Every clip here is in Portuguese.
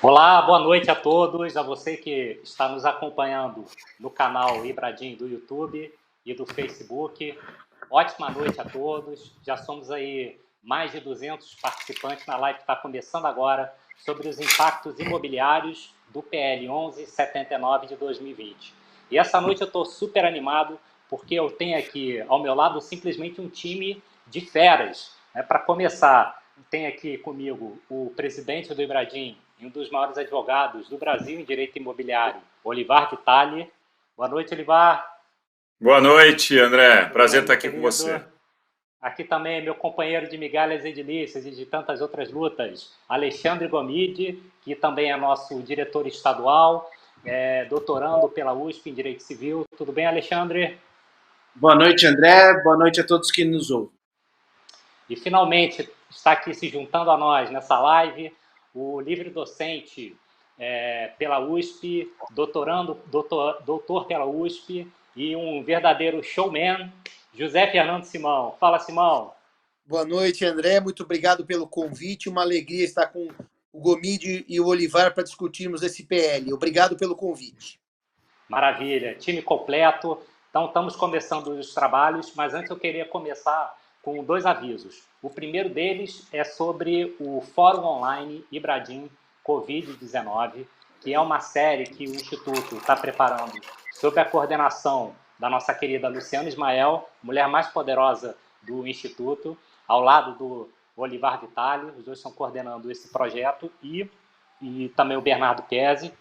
Olá, boa noite a todos, a você que está nos acompanhando no canal Ibradim do YouTube e do Facebook. Ótima noite a todos, já somos aí mais de 200 participantes na live que está começando agora sobre os impactos imobiliários do PL 1179 de 2020. E essa noite eu estou super animado porque eu tenho aqui ao meu lado simplesmente um time de feras. Para começar, tem aqui comigo o presidente do Ibradim e um dos maiores advogados do Brasil em direito imobiliário, Olivar Vitali. Boa noite, Olivar. Boa noite, André. Prazer estar aqui com você. Aqui também meu companheiro de migalhas edilícias e de tantas outras lutas, Alexandre Gomide, que também é nosso diretor estadual, doutorando pela USP em Direito Civil. Tudo bem, Alexandre? Boa noite, André. Boa noite a todos que nos ouvem. E, finalmente, está aqui se juntando a nós nessa live o livre docente pela USP, doutor pela USP e um verdadeiro showman, José Fernando Simão. Fala, Simão. Boa noite, André. Muito obrigado pelo convite. Uma alegria estar com o Gomide e o Olivar para discutirmos esse PL. Obrigado pelo convite. Maravilha. Time completo. Então, estamos começando os trabalhos, mas antes eu queria começar com dois avisos. O primeiro deles é sobre o Fórum Online Ibradim Covid-19, que é uma série que o Instituto está preparando sob a coordenação da nossa querida Luciana Ismael, mulher mais poderosa do Instituto, ao lado do Olivar Vitali. Os dois estão coordenando esse projeto, e também o Bernardo Pese.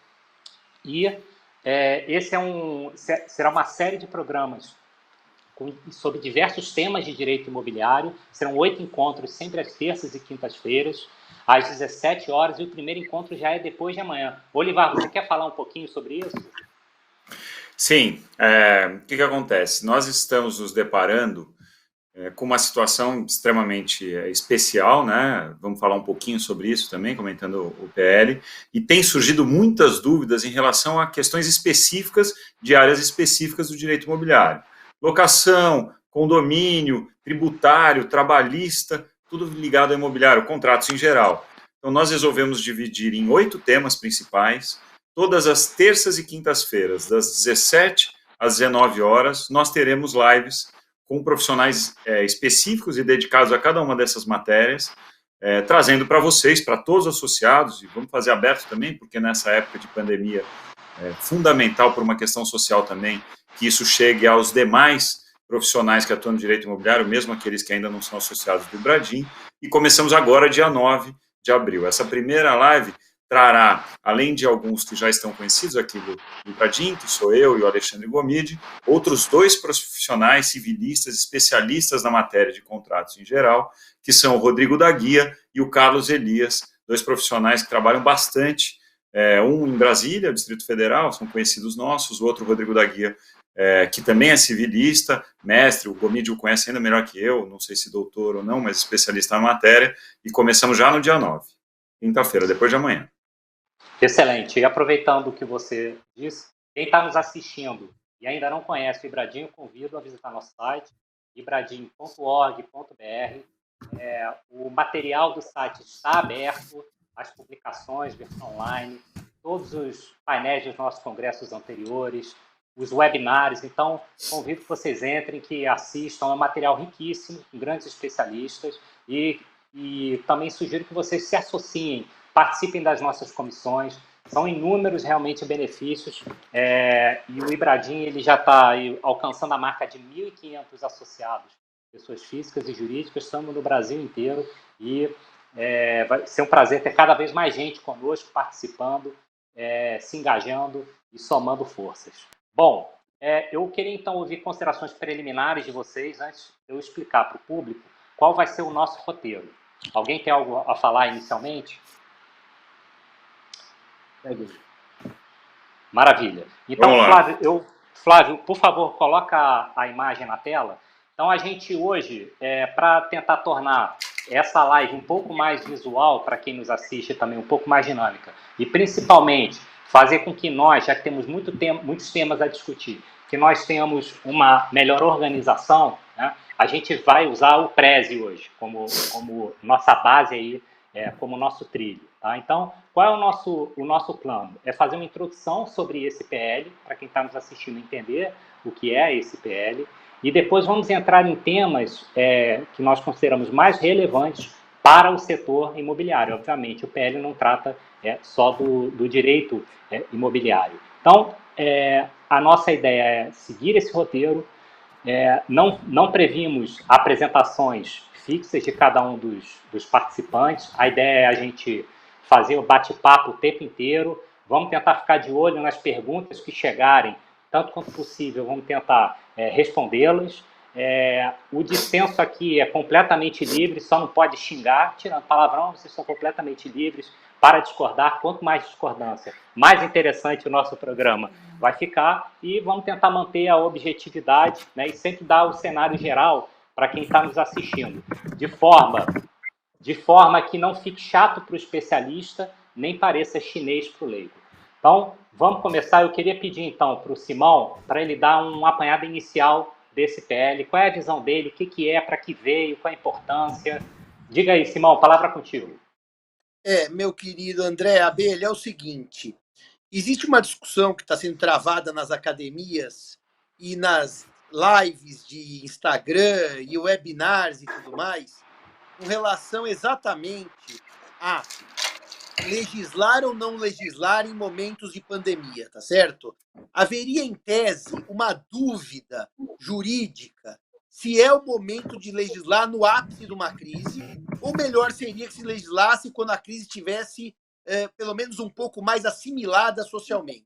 E será uma série de programas sobre diversos temas de direito imobiliário. Serão 8 encontros, sempre às terças e quintas-feiras, às 17 horas, e o primeiro encontro já é depois de amanhã. Olivar, você quer falar um pouquinho sobre isso? Sim. O que acontece? Nós estamos nos deparando com uma situação extremamente especial, né? Vamos falar um pouquinho sobre isso também, comentando o PL, e tem surgido muitas dúvidas em relação a questões específicas de áreas específicas do direito imobiliário. Locação, condomínio, tributário, trabalhista, tudo ligado ao imobiliário, contratos em geral. Então, nós resolvemos dividir em 8 temas principais. Todas as terças e quintas-feiras, das 17 às 19 horas, nós teremos lives com profissionais específicos e dedicados a cada uma dessas matérias, trazendo para vocês, para todos os associados, e vamos fazer aberto também, porque nessa época de pandemia é fundamental por uma questão social também, que isso chegue aos demais profissionais que atuam no direito imobiliário, mesmo aqueles que ainda não são associados do Ibradim, e começamos agora, dia 9 de abril. Essa primeira live trará, além de alguns que já estão conhecidos aqui do Ibradim, que sou eu e o Alexandre Gomide, outros 2 profissionais civilistas, especialistas na matéria de contratos em geral, que são o Rodrigo da Guia e o Carlos Elias, 2 profissionais que trabalham bastante, um em Brasília, Distrito Federal, são conhecidos nossos, o outro, Rodrigo da Guia, que também é civilista, mestre, o Gomide o conhece ainda melhor que eu, não sei se doutor ou não, mas especialista na matéria, e começamos já no dia 9, quinta-feira, depois de amanhã. Excelente. E aproveitando o que você disse, quem está nos assistindo e ainda não conhece o Ibradim, eu convido a visitar nosso site, ibradim.org.br. O material do site está aberto, as publicações, versão online, todos os painéis dos nossos congressos anteriores, os webinários. Então, convido que vocês entrem, que assistam. É um material riquíssimo, com grandes especialistas, e também sugiro que vocês se associem, participem das nossas comissões. São inúmeros realmente benefícios, e o Ibradim ele já está alcançando a marca de 1.500 associados, pessoas físicas e jurídicas. Estamos no Brasil inteiro, e vai ser um prazer ter cada vez mais gente conosco, participando, se engajando e somando forças. Bom, eu queria então ouvir considerações preliminares de vocês antes de eu explicar para o público qual vai ser o nosso roteiro. Alguém tem algo a falar inicialmente? Maravilha. Então, Flávio, por favor, coloca a imagem na tela. Então, a gente hoje, para tentar tornar essa live um pouco mais visual, para quem nos assiste também, um pouco mais dinâmica, e principalmente fazer com que nós, já que temos muitos temas a discutir, que nós tenhamos uma melhor organização, né? A gente vai usar o Prezi hoje como nossa base aí, como nosso trilho. Tá? Então, qual é o nosso plano? É fazer uma introdução sobre esse PL, para quem está nos assistindo entender o que é esse PL, e depois vamos entrar em temas que nós consideramos mais relevantes para o setor imobiliário. Obviamente, o PL não trata só do direito imobiliário. Então, a nossa ideia é seguir esse roteiro. Não previmos apresentações fixas de cada um dos participantes. A ideia é a gente fazer o bate-papo o tempo inteiro. Vamos tentar ficar de olho nas perguntas que chegarem, tanto quanto possível, vamos tentar respondê-las. O dissenso aqui é completamente livre, só não pode xingar, tirando palavrão, vocês são completamente livres para discordar. Quanto mais discordância, mais interessante o nosso programa vai ficar, e vamos tentar manter a objetividade, né, e sempre dar o cenário geral para quem está nos assistindo, de forma que não fique chato para o especialista, nem pareça chinês para o leigo. Então, vamos começar. Eu queria pedir, então, para o Simão, para ele dar um apanhado inicial desse PL, qual é a visão dele, o que é, para que veio, qual a importância. Diga aí, Simão, palavra contigo. Meu querido André Abelha, é o seguinte, existe uma discussão que está sendo travada nas academias e nas lives de Instagram e webinars e tudo mais, com relação exatamente a legislar ou não legislar em momentos de pandemia, tá certo? Haveria, em tese, uma dúvida jurídica se é o momento de legislar no ápice de uma crise, ou melhor seria que se legislasse quando a crise estivesse, pelo menos, um pouco mais assimilada socialmente.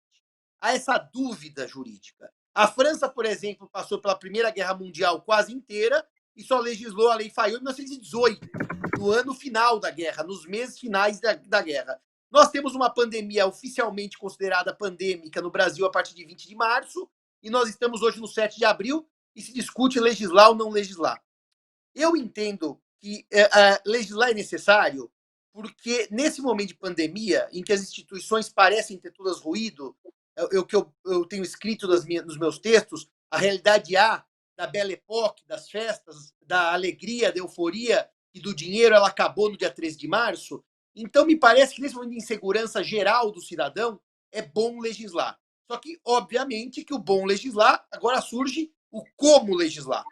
Há essa dúvida jurídica. A França, por exemplo, passou pela Primeira Guerra Mundial quase inteira e só legislou a Lei Fayot em 1918, no ano final da guerra, nos meses finais da guerra. Nós temos uma pandemia oficialmente considerada pandêmica no Brasil a partir de 20 de março, e nós estamos hoje no 7 de abril, e se discute legislar ou não legislar. Eu entendo que legislar é necessário porque, nesse momento de pandemia, em que as instituições parecem ter todas ruído, eu tenho escrito nos meus textos, a realidade da Belle Époque, das festas, da alegria, da euforia e do dinheiro, ela acabou no dia 13 de março. Então, me parece que nesse momento de insegurança geral do cidadão, é bom legislar. Só que, obviamente, que o bom legislar, agora surge o como legislar.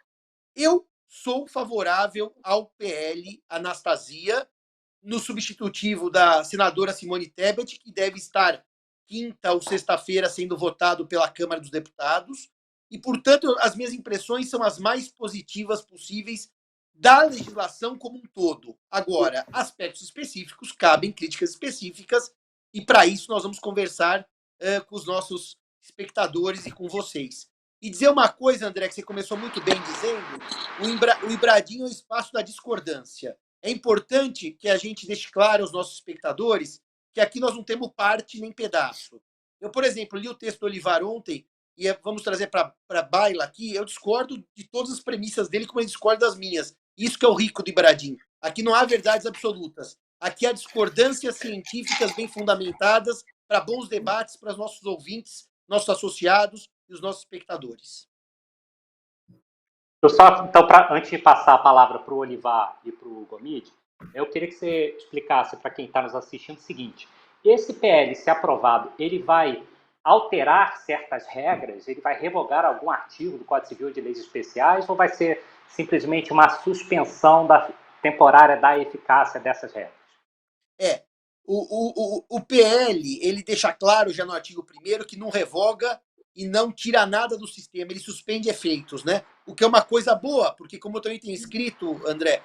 Eu sou favorável ao PL Anastasia, no substitutivo da senadora Simone Tebet, que deve estar quinta ou sexta-feira sendo votado pela Câmara dos Deputados. E, portanto, as minhas impressões são as mais positivas possíveis da legislação como um todo. Agora, aspectos específicos, cabem críticas específicas, e para isso nós vamos conversar com os nossos espectadores e com vocês. E dizer uma coisa, André, que você começou muito bem dizendo, o Ibradinho é o espaço da discordância. É importante que a gente deixe claro aos nossos espectadores que aqui nós não temos parte nem pedaço. Eu, por exemplo, li o texto do Olivar ontem, e vamos trazer para a baila aqui, eu discordo de todas as premissas dele, como ele discorda das minhas. Isso que é o rico do Ibradinho. Aqui não há verdades absolutas. Aqui há discordâncias científicas bem fundamentadas para bons debates para os nossos ouvintes, nossos associados e os nossos espectadores. Então, antes de passar a palavra para o Olivar e para o Gomide, eu queria que você explicasse para quem está nos assistindo o seguinte: esse PL, se aprovado, ele vai alterar certas regras? Ele vai revogar algum artigo do Código Civil de leis especiais, ou vai ser simplesmente uma suspensão temporária da eficácia dessas regras? O PL, ele deixa claro já no artigo 1º que não revoga e não tira nada do sistema, ele suspende efeitos, né? O que é uma coisa boa, porque, como eu também tenho escrito, André,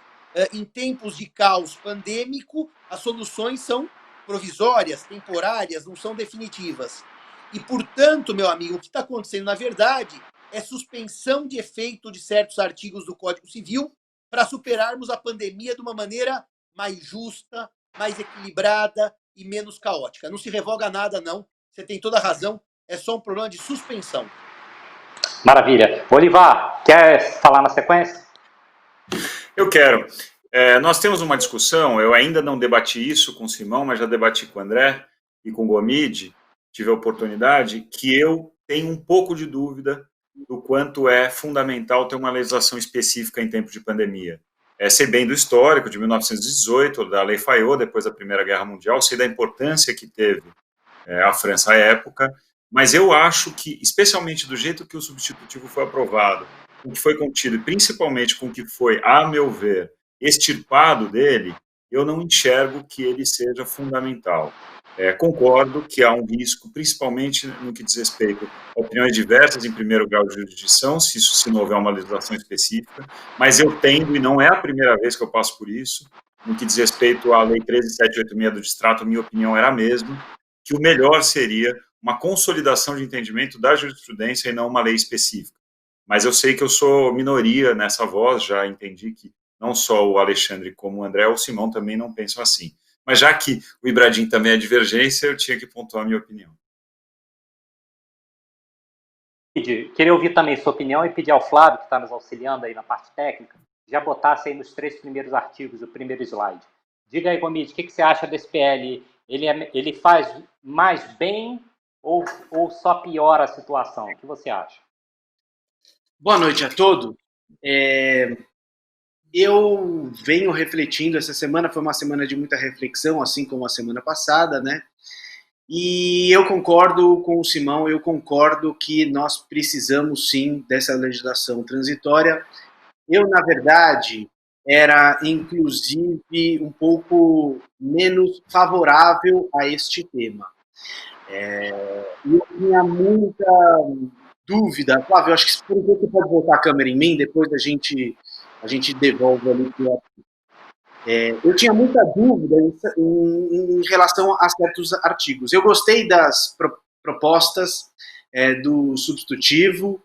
em tempos de caos pandêmico, as soluções são provisórias, temporárias, não são definitivas. E, portanto, meu amigo, o que está acontecendo, na verdade, é suspensão de efeito de certos artigos do Código Civil para superarmos a pandemia de uma maneira mais justa, mais equilibrada e menos caótica. Não se revoga nada, não. Você tem toda a razão. É só um problema de suspensão. Maravilha. Olivar, quer falar na sequência? Eu quero. Nós temos uma discussão, eu ainda não debati isso com o Simão, mas já debati com o André e com o Gomide, tive a oportunidade, que eu tenho um pouco de dúvida do quanto é fundamental ter uma legislação específica em tempo de pandemia. sei bem do histórico de 1918, da Lei Fayot, depois da Primeira Guerra Mundial, sei da importância que teve a França à época, mas eu acho que, especialmente do jeito que o substitutivo foi aprovado, o que foi contido, e principalmente com o que foi, a meu ver, extirpado dele, eu não enxergo que ele seja fundamental. Concordo que há um risco, principalmente no que diz respeito a opiniões diversas em primeiro grau de jurisdição, se não houver uma legislação específica, mas eu tendo, e não é a primeira vez que eu passo por isso, no que diz respeito à Lei 13.786 do Distrato, minha opinião era a mesma, que o melhor seria uma consolidação de entendimento da jurisprudência e não uma lei específica. Mas eu sei que eu sou minoria nessa voz, já entendi que não só o Alexandre como o André ou o Simão também não pensam assim. Mas já que o Ibradim também é divergência, eu tinha que pontuar a minha opinião. Queria ouvir também sua opinião e pedir ao Flávio, que está nos auxiliando aí na parte técnica, já botasse aí nos 3 primeiros artigos, o primeiro slide. Diga aí, Gomide, o que você acha desse PL? Ele faz mais bem ou só piora a situação? O que você acha? Boa noite a todos. Eu venho refletindo, essa semana foi uma semana de muita reflexão, assim como a semana passada, né? E eu concordo com o Simão, eu concordo que nós precisamos sim dessa legislação transitória. Eu, na verdade, era inclusive um pouco menos favorável a este tema. Eu tinha muita dúvida. Flávio, eu acho que por enquanto você pode voltar a câmera em mim, depois a gente devolve ali. Eu tinha muita dúvida em relação a certos artigos. Eu gostei das propostas do substitutivo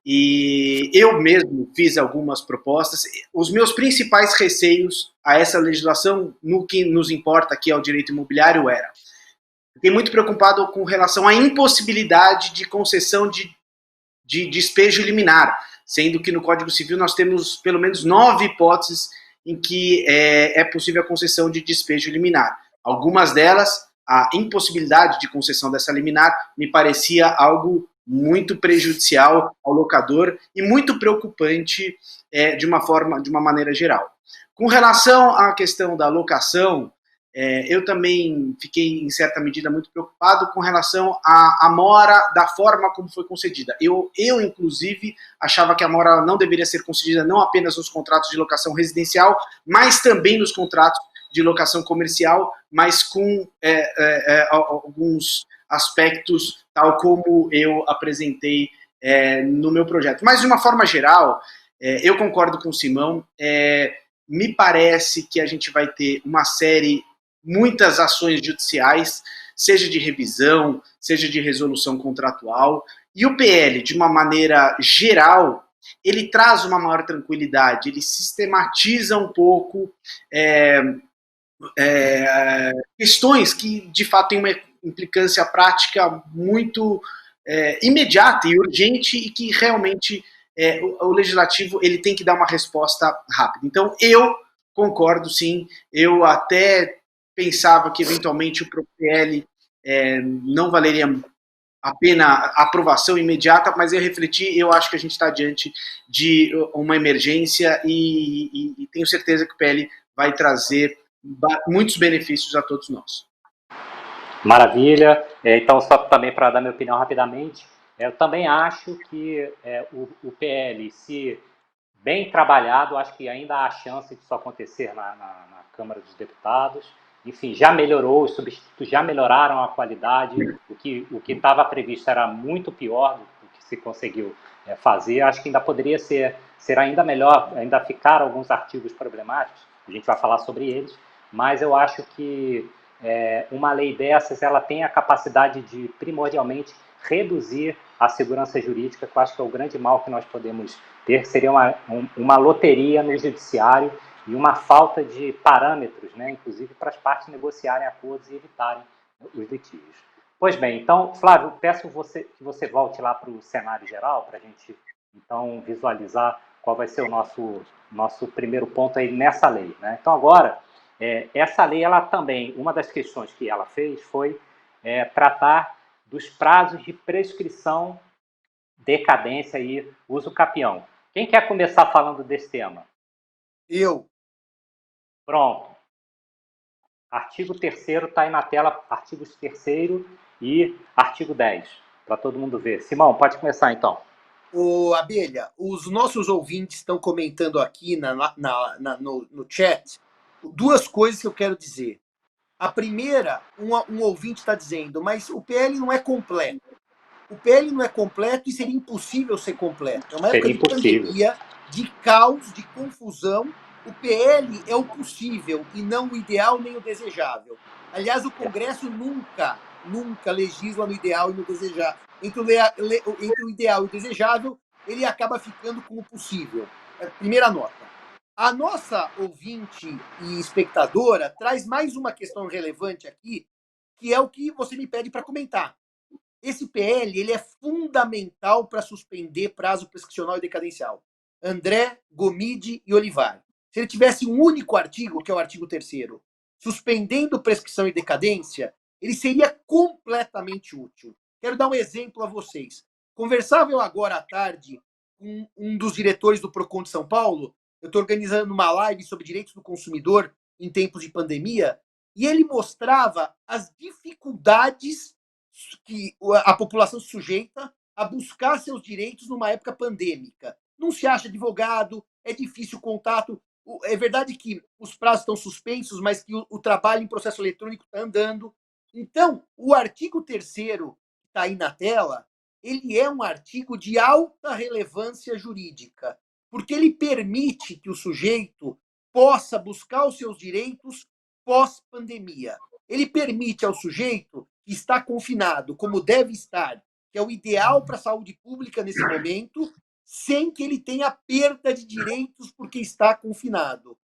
e eu mesmo fiz algumas propostas. Os meus principais receios a essa legislação, no que nos importa aqui ao direito imobiliário, fiquei muito preocupado com relação à impossibilidade de concessão de despejo liminar, sendo que no Código Civil nós temos pelo menos 9 hipóteses em que é possível a concessão de despejo liminar. Algumas delas, a impossibilidade de concessão dessa liminar me parecia algo muito prejudicial ao locador e muito preocupante de uma maneira geral. Com relação à questão da locação, eu também fiquei, em certa medida, muito preocupado com relação à mora, da forma como foi concedida. Eu, inclusive, achava que a mora não deveria ser concedida não apenas nos contratos de locação residencial, mas também nos contratos de locação comercial, mas com alguns aspectos, tal como eu apresentei no meu projeto. Mas, de uma forma geral, eu concordo com o Simão. Me parece que a gente vai ter muitas ações judiciais, seja de revisão, seja de resolução contratual, e o PL, de uma maneira geral, ele traz uma maior tranquilidade, ele sistematiza um pouco questões que, de fato, têm uma implicância prática muito imediata e urgente e que realmente o legislativo ele tem que dar uma resposta rápida. Então, eu concordo, sim, eu até pensava que, eventualmente, o PL não valeria a pena a aprovação imediata, mas eu refleti, eu acho que a gente está diante de uma emergência e tenho certeza que o PL vai trazer muitos benefícios a todos nós. Maravilha. Então, só também para dar minha opinião rapidamente, eu também acho que o PL, se bem trabalhado, acho que ainda há chance disso acontecer na Câmara dos Deputados. Enfim, já melhorou, os substitutos já melhoraram a qualidade, o que estava previsto era muito pior do que se conseguiu fazer. Acho que ainda poderia ser ainda melhor, ainda ficaram alguns artigos problemáticos, a gente vai falar sobre eles, mas eu acho que uma lei dessas ela tem a capacidade de, primordialmente, reduzir a segurança jurídica, que eu acho que é o grande mal que nós podemos ter, que seria uma loteria no judiciário e uma falta de parâmetros, né, inclusive para as partes negociarem acordos e evitarem os litígios. Pois bem, então, Flávio, peço que você volte lá para o cenário geral, para a gente, então, visualizar qual vai ser o nosso primeiro ponto aí nessa lei, né? Então, agora, essa lei, ela também, uma das questões que ela fez foi tratar dos prazos de prescrição, decadência e uso capião. Quem quer começar falando desse tema? Eu. Pronto. Artigo 3º está aí na tela, artigos 3º e artigo 10, para todo mundo ver. Simão, pode começar então. Ô, Abelha, os nossos ouvintes estão comentando aqui no chat duas coisas que eu quero dizer. A primeira, um ouvinte está dizendo, mas o PL não é completo. O PL não é completo e seria impossível ser completo. É uma época de pandemia, de caos, de confusão. O PL é o possível e não o ideal nem o desejável. Aliás, o Congresso nunca legisla no ideal e no desejável. Entre o ideal e o desejável, ele acaba ficando com o possível. Primeira nota. A nossa ouvinte e espectadora traz mais uma questão relevante aqui, que é o que você me pede para comentar. Esse PL ele é fundamental para suspender prazo prescricional e decadencial. André, Gomide e Olivar. Se ele tivesse um único artigo, que é o artigo 3º, suspendendo prescrição e decadência, ele seria completamente útil. Quero dar um exemplo a vocês. Conversava eu agora à tarde com um dos diretores do Procon de São Paulo. Eu estou organizando uma live sobre direitos do consumidor em tempos de pandemia, e ele mostrava as dificuldades que a população se sujeita a buscar seus direitos numa época pandêmica. Não se acha advogado, é difícil o contato. É verdade que os prazos estão suspensos, mas que o trabalho em processo eletrônico está andando. Então, o artigo 3º, que está aí na tela, ele é um artigo de alta relevância jurídica, porque ele permite que o sujeito possa buscar os seus direitos pós-pandemia. Ele permite ao sujeito que está confinado, como deve estar, que é o ideal para a saúde pública nesse momento, sem que ele tenha perda de direitos porque está confinado.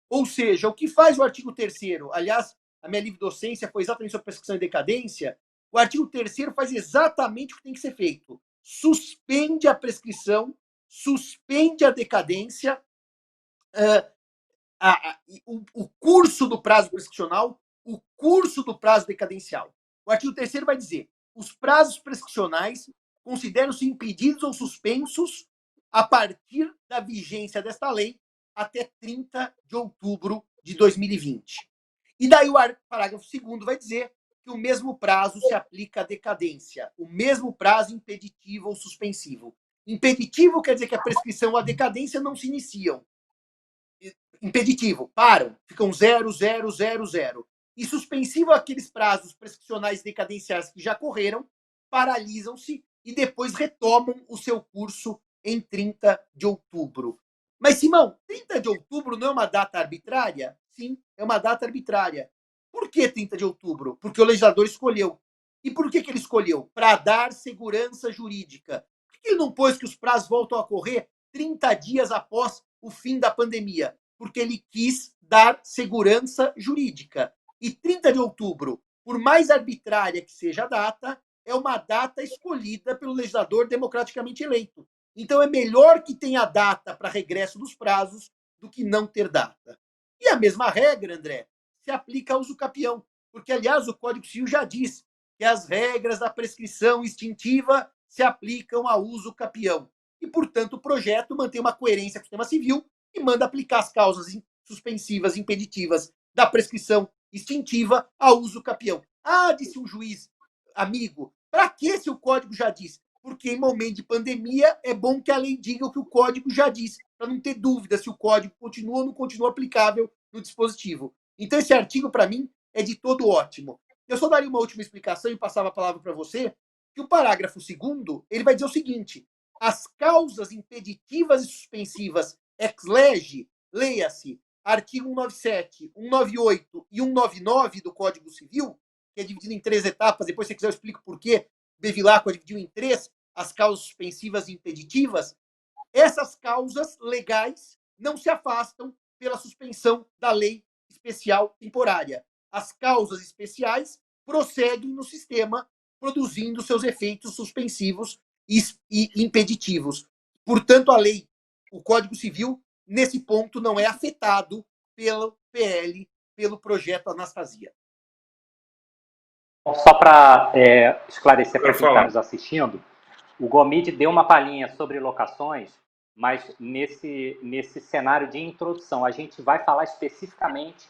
Ou seja, o que faz o artigo 3º, aliás, a minha livre docência foi exatamente sobre prescrição e decadência, o artigo 3º faz exatamente o que tem que ser feito. Suspende a prescrição, suspende a decadência, o curso do prazo prescricional, o curso do prazo decadencial. O artigo 3º vai dizer: os prazos prescricionais consideram-se impedidos ou suspensos a partir da vigência desta lei até 30 de outubro de 2020. E daí o parágrafo 2º vai dizer que o mesmo prazo se aplica à decadência, o mesmo prazo impeditivo ou suspensivo. Impeditivo quer dizer que a prescrição ou a decadência não se iniciam. Impeditivo, param, ficam 0, 0, 0, 0. E suspensivo, aqueles prazos prescricionais decadenciais que já correram, paralisam-se e depois retomam o seu curso em 30 de outubro. Mas, Simão, 30 de outubro não é uma data arbitrária? Sim, é uma data arbitrária. Por que 30 de outubro? Porque o legislador escolheu. E por que ele escolheu? Para dar segurança jurídica. Por que ele não pôs que os prazos voltam a correr 30 dias após o fim da pandemia? Porque ele quis dar segurança jurídica. E 30 de outubro, por mais arbitrária que seja a data, é uma data escolhida pelo legislador democraticamente eleito. Então é melhor que tenha data para regresso dos prazos do que não ter data. E a mesma regra, André, se aplica ao uso capião. Porque, aliás, o Código Civil já diz que as regras da prescrição extintiva se aplicam ao uso capião. E, portanto, o projeto mantém uma coerência com o sistema civil e manda aplicar as causas suspensivas, impeditivas da prescrição extintiva ao uso capião. Ah, disse um juiz amigo, para que se o código já diz? Porque em momento de pandemia é bom que a lei diga o que o código já diz, para não ter dúvida se o código continua ou não continua aplicável no dispositivo. Então esse artigo, para mim, é de todo ótimo. Eu só daria uma última explicação e passava a palavra para você, que o parágrafo 2º, ele vai dizer o seguinte: as causas impeditivas e suspensivas ex lege, leia-se, artigo 197, 198 e 199 do Código Civil, que é dividido em 3 etapas, depois se você quiser eu explico por que Bevilacqua dividiu em 3 as causas suspensivas e impeditivas. Essas causas legais não se afastam pela suspensão da lei especial temporária. As causas especiais prosseguem no sistema, produzindo seus efeitos suspensivos e impeditivos. Portanto, a lei, o Código Civil, nesse ponto, não é afetado pelo PL, pelo projeto Anastasia. Só para esclarecer para quem está nos assistindo, o Gomide deu uma palhinha sobre locações, mas nesse cenário de introdução. A gente vai falar especificamente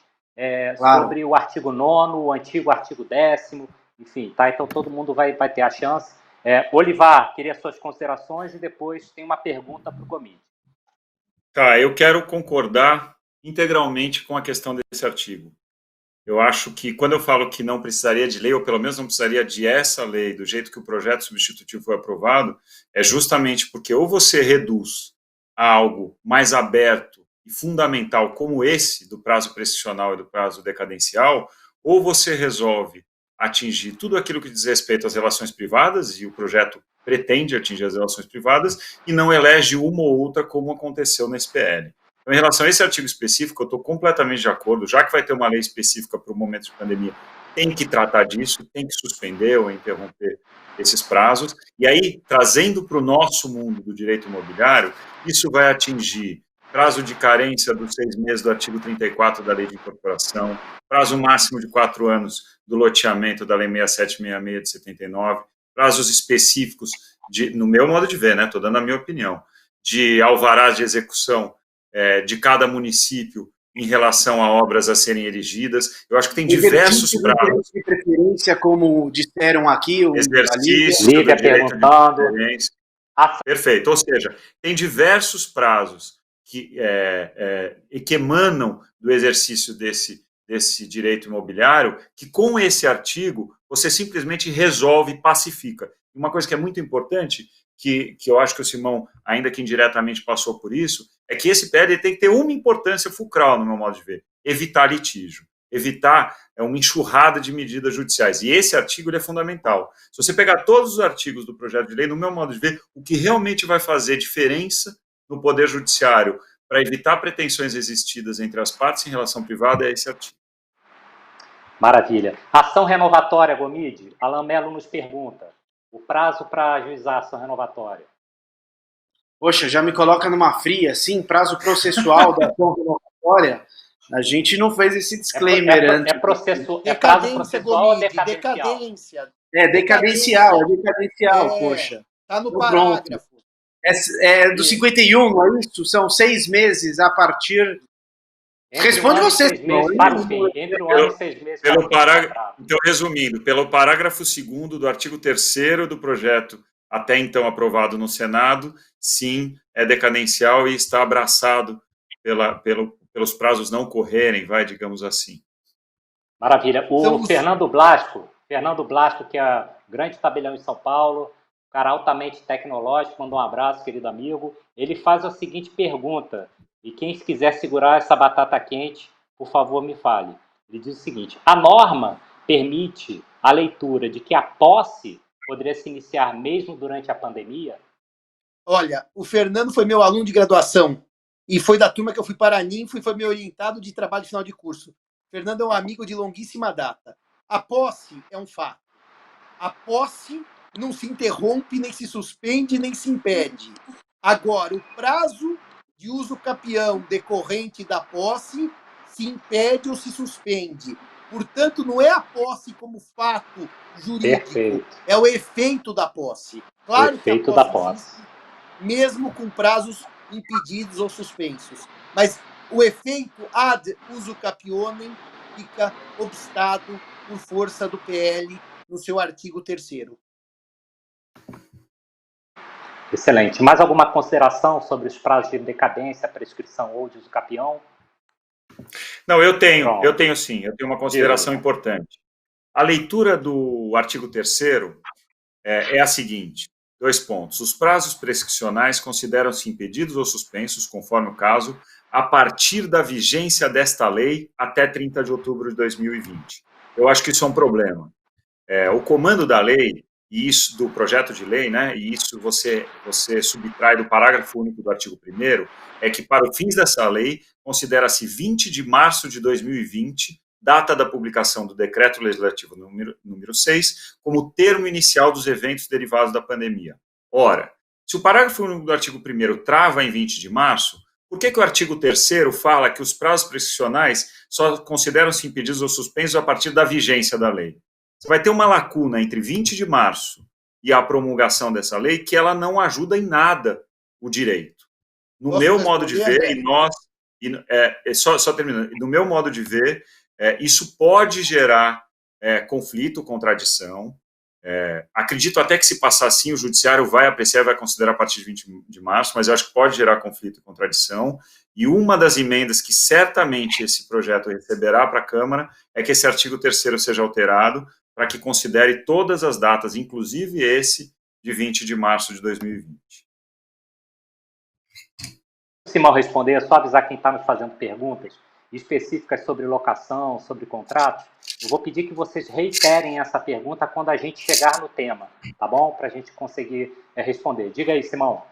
sobre o artigo 9º, o antigo artigo 10º, enfim, tá? Então todo mundo vai ter a chance. Olivar, queria suas considerações e depois tem uma pergunta para o Gomide. Tá, eu quero concordar integralmente com a questão desse artigo. Eu acho que quando eu falo que não precisaria de lei, ou pelo menos não precisaria de essa lei, do jeito que o projeto substitutivo foi aprovado, é justamente porque ou você reduz a algo mais aberto e fundamental como esse, do prazo prescricional e do prazo decadencial, ou você resolve atingir tudo aquilo que diz respeito às relações privadas, e o projeto pretende atingir as relações privadas, e não elege uma ou outra como aconteceu na SPL. Então, em relação a esse artigo específico, eu estou completamente de acordo, já que vai ter uma lei específica para o momento de pandemia, tem que tratar disso, tem que suspender ou interromper esses prazos, e aí, trazendo para o nosso mundo do direito imobiliário, isso vai atingir prazo de carência dos 6 meses do artigo 34 da Lei de Incorporação, prazo máximo de 4 anos do loteamento da Lei 6766 de 79, prazos específicos, no meu modo de ver, estou dando a minha opinião, de alvarás de execução de cada município em relação a obras a serem erigidas. Eu acho que tem diversos prazos. De preferência, como disseram aqui, exercício do direito de preferência. Perfeito. Ou seja, tem diversos prazos que emanam do exercício desse direito imobiliário, que com esse artigo você simplesmente resolve e pacifica. Uma coisa que é muito importante, que eu acho que o Simão, ainda que indiretamente passou por isso, é que esse PL tem que ter uma importância fulcral, no meu modo de ver: evitar litígio, evitar uma enxurrada de medidas judiciais. E esse artigo ele é fundamental. Se você pegar todos os artigos do projeto de lei, no meu modo de ver, o que realmente vai fazer diferença no Poder Judiciário para evitar pretensões existidas entre as partes em relação privada é esse artigo. Maravilha. Ação renovatória, Gomide. Alain Melo nos pergunta: o prazo para ajuizar a ação renovatória? Poxa, já me coloca numa fria, assim, prazo processual da ação renovatória. A gente não fez esse disclaimer antes. É prazo processual ou decadencial? Decadência. Decadencial, poxa. Está no parágrafo. Do 51, não é isso? São 6 meses a partir... Responde você. Entre um ano e 6 meses. Então, resumindo, pelo parágrafo 2º do artigo 3º do projeto, até então aprovado no Senado, sim, é decadencial e está abraçado pelos prazos não correrem, digamos assim. Maravilha. O Fernando Blasco, que é grande tabelião em São Paulo, cara altamente tecnológico, mandou um abraço, querido amigo. Ele faz a seguinte pergunta, e quem quiser segurar essa batata quente, por favor, me fale. Ele diz o seguinte: a norma permite a leitura de que a posse poderia se iniciar mesmo durante a pandemia? Olha, o Fernando foi meu aluno de graduação e foi da turma que eu fui para a Ninfo e foi meu orientado de trabalho de final de curso. O Fernando é um amigo de longuíssima data. A posse é um fato. A posse não se interrompe, nem se suspende, nem se impede. Agora, o prazo de uso capião decorrente da posse se impede ou se suspende. Portanto, não é a posse como fato jurídico, Perfeito. É o efeito da posse. Claro que a posse da posse. Existe, mesmo com prazos impedidos ou suspensos. Mas o efeito ad uso capionem fica obstado por força do PL no seu artigo 3º. Excelente. Mais alguma consideração sobre os prazos de decadência, prescrição ou de uso capião? Não, eu tenho sim, eu tenho uma consideração importante. A leitura do artigo 3º é a seguinte: 2 pontos. Os prazos prescricionais consideram-se impedidos ou suspensos, conforme o caso, a partir da vigência desta lei até 30 de outubro de 2020. Eu acho que isso é um problema. O comando da lei, e isso do projeto de lei, e isso você subtrai do parágrafo único do artigo 1º, é que para os fins dessa lei, considera-se 20 de março de 2020, data da publicação do Decreto Legislativo número 6, como termo inicial dos eventos derivados da pandemia. Ora, se o parágrafo único do artigo 1º trava em 20 de março, por que o artigo 3º fala que os prazos prescricionais só consideram-se impedidos ou suspensos a partir da vigência da lei? Você vai ter uma lacuna entre 20 de março e a promulgação dessa lei que ela não ajuda em nada o direito. No Posso meu modo de responder, ver, André? e nós, só terminando, no meu modo de ver, isso pode gerar conflito, contradição. Acredito até que se passar assim, o judiciário vai apreciar e vai considerar a partir de 20 de março, mas eu acho que pode gerar conflito e contradição. E uma das emendas que certamente esse projeto receberá para a Câmara é que esse artigo 3º seja alterado para que considere todas as datas, inclusive esse de 20 de março de 2020. Se mal responder, é só avisar quem está nos fazendo perguntas específicas sobre locação, sobre contratos. Eu vou pedir que vocês reiterem essa pergunta quando a gente chegar no tema, tá bom? Para a gente conseguir responder. Diga aí, Simão.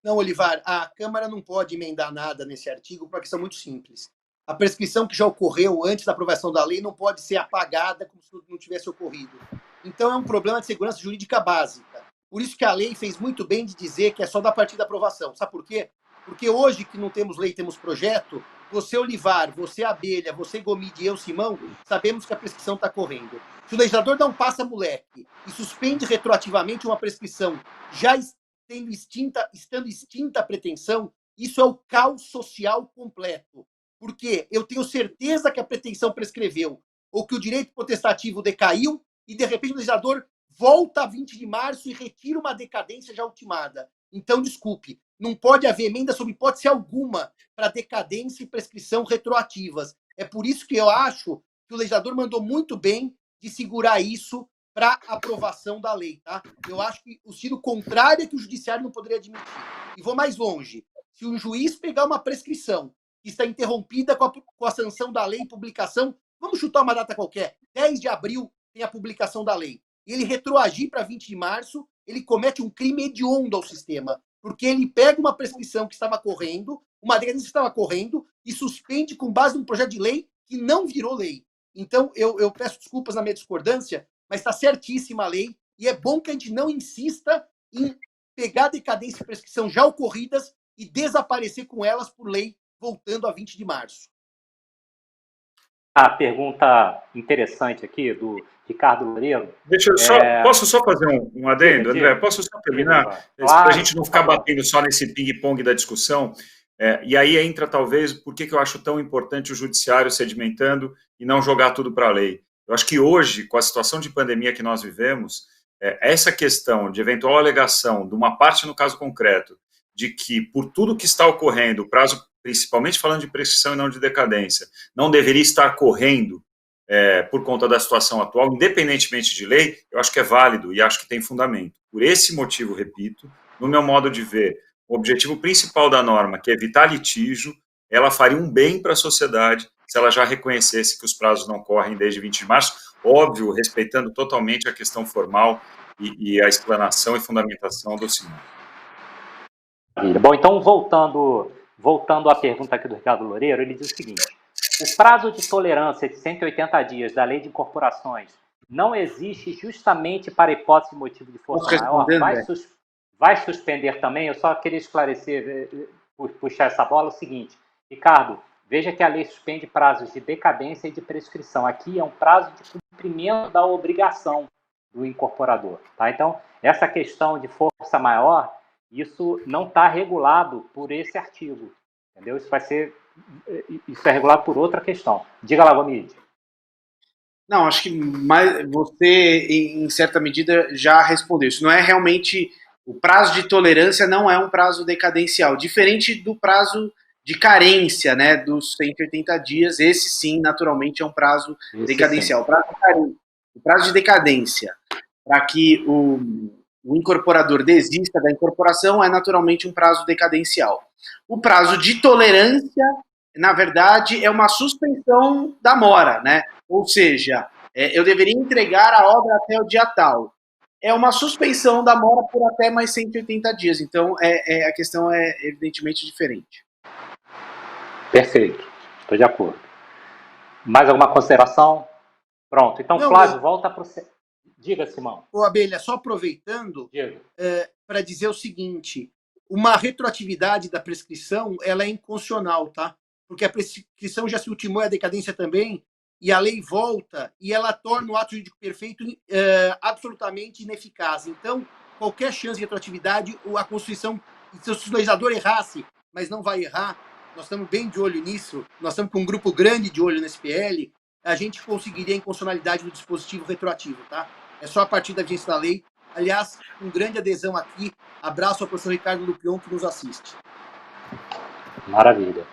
Não, Olivar, a Câmara não pode emendar nada nesse artigo por uma questão muito simples. A prescrição que já ocorreu antes da aprovação da lei não pode ser apagada como se não tivesse ocorrido. Então é um problema de segurança jurídica básica. Por isso que a lei fez muito bem de dizer que é só da partir da aprovação. Sabe por quê? Porque hoje que não temos lei, temos projeto, você, Olivar, você, Abelha, você, Gomide e eu, Simão, sabemos que a prescrição está correndo. Se o legislador dá um passa-moleque e suspende retroativamente uma prescrição já estando extinta a pretensão, isso é o caos social completo. Porque eu tenho certeza que a pretensão prescreveu ou que o direito potestativo decaiu e, de repente, o legislador volta a 20 de março e retira uma decadência já ultimada. Então, desculpe, não pode haver emenda sob hipótese alguma para decadência e prescrição retroativas. É por isso que eu acho que o legislador mandou muito bem de segurar isso para aprovação da lei, tá? Eu acho que o sentido contrário é que o judiciário não poderia admitir. E vou mais longe. Se um juiz pegar uma prescrição que está interrompida com a sanção da lei e publicação, vamos chutar uma data qualquer, 10 de abril tem a publicação da lei, e ele retroagir para 20 de março, ele comete um crime hediondo ao sistema, porque ele pega uma prescrição que estava correndo, uma decadência que estava correndo, e suspende com base num projeto de lei que não virou lei. Então, eu peço desculpas na minha discordância, mas está certíssima a lei, e é bom que a gente não insista em pegar decadência e prescrição já ocorridas e desaparecer com elas por lei, voltando a 20 de março. A pergunta interessante aqui do Ricardo Loureiro. Deixa eu posso só fazer um adendo, André? Posso só terminar? Para a gente não ficar batendo só nesse ping-pong da discussão. E aí entra, talvez, por que eu acho tão importante o judiciário sedimentando e não jogar tudo para a lei. Eu acho que hoje, com a situação de pandemia que nós vivemos, essa questão de eventual alegação de uma parte, no caso concreto, de que, por tudo que está ocorrendo, o prazo, principalmente falando de prescrição e não de decadência, não deveria estar correndo por conta da situação atual, independentemente de lei, eu acho que é válido e acho que tem fundamento. Por esse motivo, repito, no meu modo de ver, o objetivo principal da norma, que é evitar litígio, ela faria um bem para a sociedade se ela já reconhecesse que os prazos não correm desde 20 de março, óbvio, respeitando totalmente a questão formal e a explanação e fundamentação do Simão. Bom, então, voltando à pergunta aqui do Ricardo Loureiro, ele diz o seguinte: o prazo de tolerância de 180 dias da Lei de Incorporações não existe justamente para hipótese de motivo de força maior? Vai suspender também? Eu só queria esclarecer, puxar essa bola, o seguinte: Ricardo, veja que a lei suspende prazos de decadência e de prescrição. Aqui é um prazo de cumprimento da obrigação do incorporador. Tá? Então, essa questão de força maior, isso não está regulado por esse artigo. Entendeu? Isso é regulado por outra questão. Diga lá, Gomide. Não, acho que você, em certa medida, já respondeu. Isso não é realmente... O prazo de tolerância não é um prazo decadencial, diferente do prazo de carência, né, dos 180 dias. Esse sim, naturalmente, é um prazo decadencial. O prazo de decadência, para que o incorporador desista da incorporação, é naturalmente um prazo decadencial. O prazo de tolerância, na verdade, é uma suspensão da mora, né? Ou seja, eu deveria entregar a obra até o dia tal. É uma suspensão da mora por até mais 180 dias. Então, a questão é evidentemente diferente. Perfeito. Estou de acordo. Mais alguma consideração? Pronto. Então, não, Flávio, volta para o... Diga, Simão. Ô, Abelha, só aproveitando para dizer o seguinte: uma retroatividade da prescrição, ela é inconstitucional, tá? Porque a prescrição já se ultimou e a decadência também, e a lei volta e ela torna o ato jurídico perfeito absolutamente ineficaz. Então, qualquer chance de retroatividade, a Constituição, se o legislador errasse mas não vai errar. Nós estamos bem de olho nisso, nós estamos com um grupo grande de olho nesse PL, a gente conseguiria a inconstitucionalidade do dispositivo retroativo, tá? É só a partir da vigência da lei. Aliás, com grande adesão aqui, abraço ao professor Ricardo Lupion, que nos assiste. Maravilha.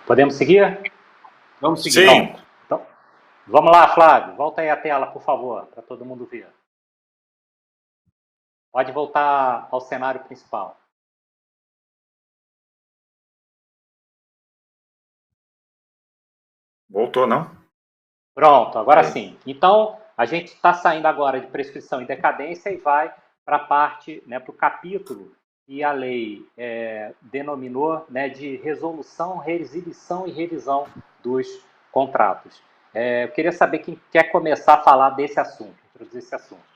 Podemos seguir? Vamos seguir. Sim. Então, vamos lá, Flávio. Volta aí a tela, por favor, para todo mundo ver. Pode voltar ao cenário principal. Voltou, não? Pronto, agora sim. Então, a gente está saindo agora de prescrição e decadência e vai para a parte, né, para o capítulo que a lei denominou, né, de resolução, reexibição e revisão dos contratos. Eu queria saber quem quer começar a falar desse assunto, introduzir esse assunto.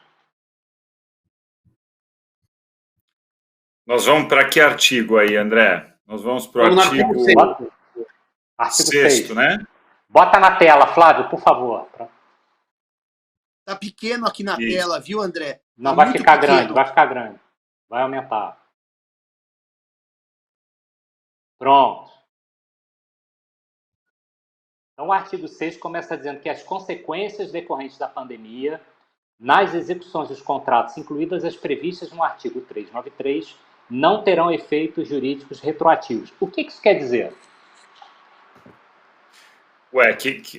Nós vamos para que artigo aí, André? Nós vamos para o artigo 6º, né? Bota na tela, Flávio, por favor. Tá pequeno aqui na tela, viu, André? Não, vai ficar grande, vai ficar grande. Vai aumentar. Pronto. Então, o artigo 6 começa dizendo que as consequências decorrentes da pandemia nas execuções dos contratos, incluídas as previstas no artigo 393, não terão efeitos jurídicos retroativos. O que isso quer dizer?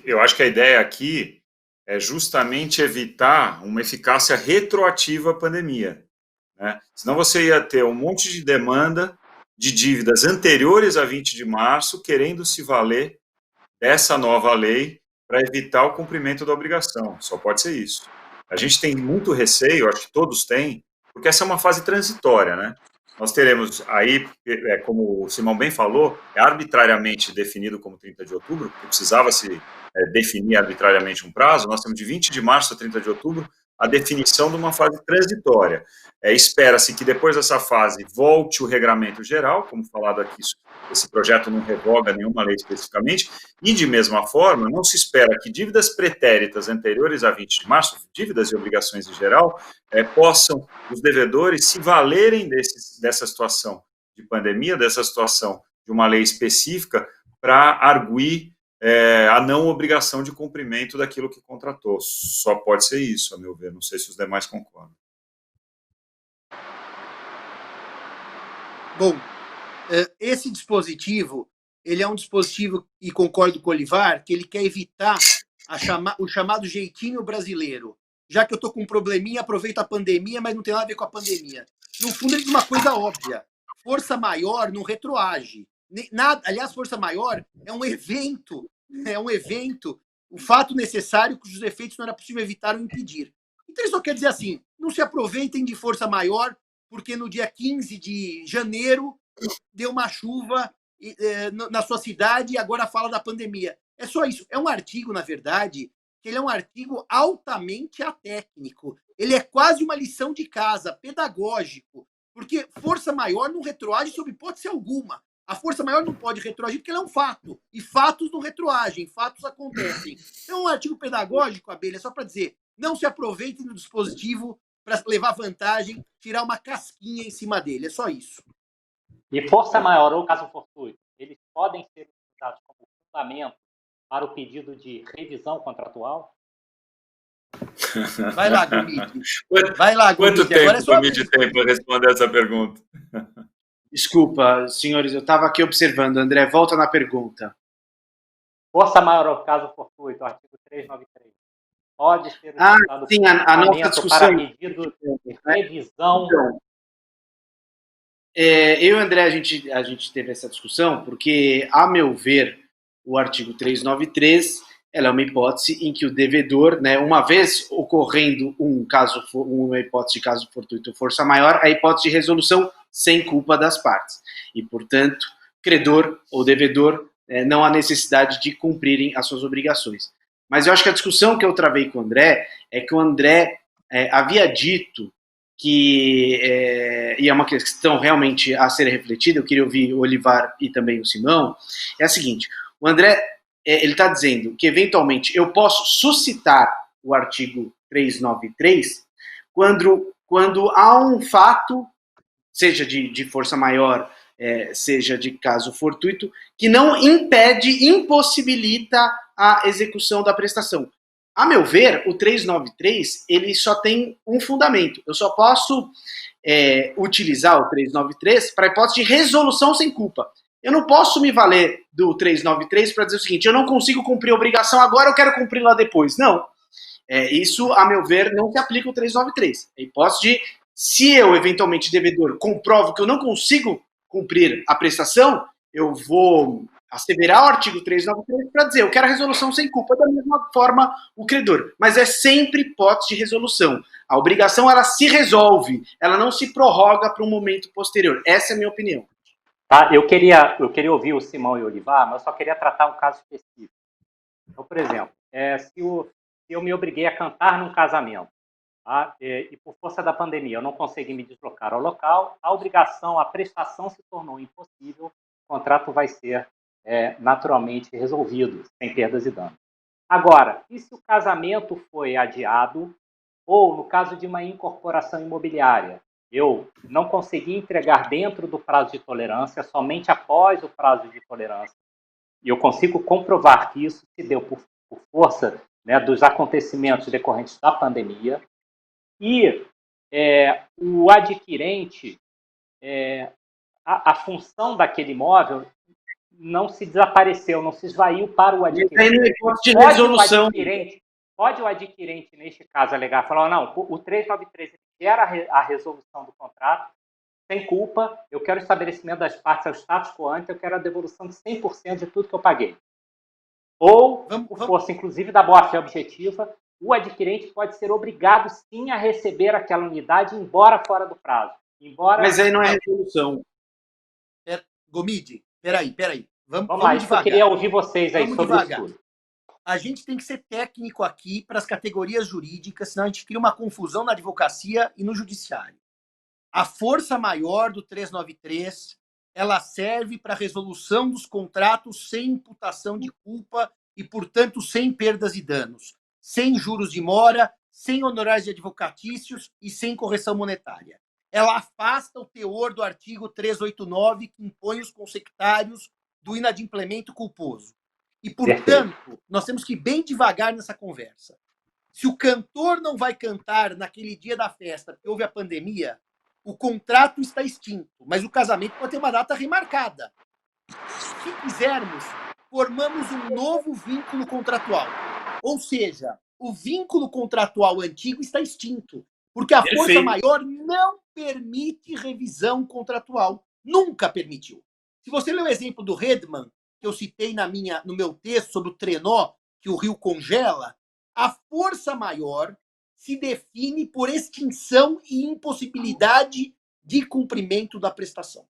Eu acho que a ideia aqui é justamente evitar uma eficácia retroativa à pandemia, né? Senão você ia ter um monte de demanda de dívidas anteriores a 20 de março querendo se valer dessa nova lei para evitar o cumprimento da obrigação. Só pode ser isso. A gente tem muito receio, acho que todos têm, porque essa é uma fase transitória, né? Nós teremos aí, como o Simão bem falou, é arbitrariamente definido como 30 de outubro, porque precisava se definir arbitrariamente um prazo. Nós temos de 20 de março a 30 de outubro a definição de uma fase transitória. Espera-se que depois dessa fase volte o regramento geral, como falado aqui, esse projeto não revoga nenhuma lei especificamente, e de mesma forma, não se espera que dívidas pretéritas anteriores a 20 de março, dívidas e obrigações em geral, possam os devedores se valerem dessa situação de pandemia, dessa situação de uma lei específica, para arguir a não obrigação de cumprimento daquilo que contratou. Só pode ser isso, a meu ver. Não sei se os demais concordam. Bom, esse dispositivo, ele é um dispositivo, e concordo com o Olivar, que ele quer evitar o chamado jeitinho brasileiro. Já que eu estou com um probleminha, aproveito a pandemia, mas não tem nada a ver com a pandemia. No fundo, ele diz uma coisa óbvia. Força maior não retroage. Aliás, força maior é um evento. O fato necessário cujos efeitos não era possível evitar ou impedir. Então, isso quer dizer assim, não se aproveitem de força maior, porque no dia 15 de janeiro deu uma chuva na sua cidade e agora fala da pandemia. É só isso. É um artigo, na verdade, que ele é um artigo altamente atécnico. Ele é quase uma lição de casa, pedagógico, porque força maior não retroage sob hipótese alguma. A força maior não pode retroagir porque ela é um fato. E fatos não retroagem, fatos acontecem. Então, um artigo pedagógico, Abelha, só para dizer, não se aproveitem do dispositivo para levar vantagem, tirar uma casquinha em cima dele. É só isso. E força maior ou caso fortuito, eles podem ser utilizados como fundamento para o pedido de revisão contratual? Vai lá, Gomide. Vai lá, Gomide. Quanto tempo o Gomide tem para responder essa pergunta? Desculpa, senhores, eu estava aqui observando. André, volta na pergunta. Força maior ou caso fortuito, artigo 393. Pode ser utilizado sim, a nossa discussão para pedido de revisão. Então, eu e o André, a gente teve essa discussão porque, a meu ver, o artigo 393 ela é uma hipótese em que o devedor, né, uma vez ocorrendo uma hipótese de caso fortuito ou força maior, a hipótese de resolução sem culpa das partes. E, portanto, credor ou devedor não há necessidade de cumprirem as suas obrigações. Mas eu acho que a discussão que eu travei com o André é que o André havia dito que, e é uma questão realmente a ser refletida, eu queria ouvir o Olivar e também o Simão, é a seguinte, o André, ele está dizendo que, eventualmente, eu posso suscitar o artigo 393 quando há um fato, seja de força maior seja de caso fortuito, que não impede, impossibilita a execução da prestação. A meu ver, o 393, ele só tem um fundamento. Eu só posso utilizar o 393 para a hipótese de resolução sem culpa. Eu não posso me valer do 393 para dizer o seguinte, eu não consigo cumprir a obrigação agora, eu quero cumprir lá depois. Não. Isso, a meu ver, não se aplica o 393. A hipótese de, se eu, eventualmente, devedor, comprovo que eu não consigo cumprir a prestação, eu vou asseverar o artigo 393 para dizer, eu quero a resolução sem culpa, da mesma forma o credor. Mas é sempre hipótese de resolução. A obrigação, ela se resolve, ela não se prorroga para um momento posterior. Essa é a minha opinião. Tá? Eu queria ouvir o Simão e o Olivar, mas eu só queria tratar um caso específico. Então, por exemplo, se eu me obriguei a cantar num casamento, tá? E por força da pandemia eu não consegui me deslocar ao local, a prestação se tornou impossível, o contrato vai ser naturalmente resolvido, sem perdas e danos. Agora, e se o casamento foi adiado, ou no caso de uma incorporação imobiliária, eu não consegui entregar dentro do prazo de tolerância, somente após o prazo de tolerância, e eu consigo comprovar que isso se deu por força, né, dos acontecimentos decorrentes da pandemia, e o adquirente, a função daquele imóvel não se desapareceu, não se esvaiu para o adquirente. Pode o adquirente, neste caso, alegar, falar, não, o 393 gera a resolução do contrato, sem culpa, eu quero o estabelecimento das partes ao status quo ante, eu quero a devolução de 100% de tudo que eu paguei. Ou, por força, inclusive, da boa-fé objetiva, o adquirente pode ser obrigado, sim, a receber aquela unidade, embora fora do prazo. Mas aí não é resolução. Gomide, peraí. Vamos lá, isso eu queria ouvir vocês aí sobre isso tudo. A gente tem que ser técnico aqui para as categorias jurídicas, senão a gente cria uma confusão na advocacia e no judiciário. A força maior do 393, ela serve para a resolução dos contratos sem imputação de culpa e, portanto, sem perdas e danos, sem juros de mora, sem honorários de advocatícios e sem correção monetária. Ela afasta o teor do artigo 389, que impõe os consectários do inadimplemento culposo. E, portanto, nós temos que ir bem devagar nessa conversa. Se o cantor não vai cantar naquele dia da festa, porque houve a pandemia, o contrato está extinto, mas o casamento pode ter uma data remarcada. Se quisermos, formamos um novo vínculo contratual. Ou seja, o vínculo contratual antigo está extinto, porque a força maior não permite revisão contratual. Nunca permitiu. Se você ler o exemplo do Redman, que eu citei no meu texto sobre o trenó, que o rio congela, a força maior se define por extinção e impossibilidade de cumprimento da prestação.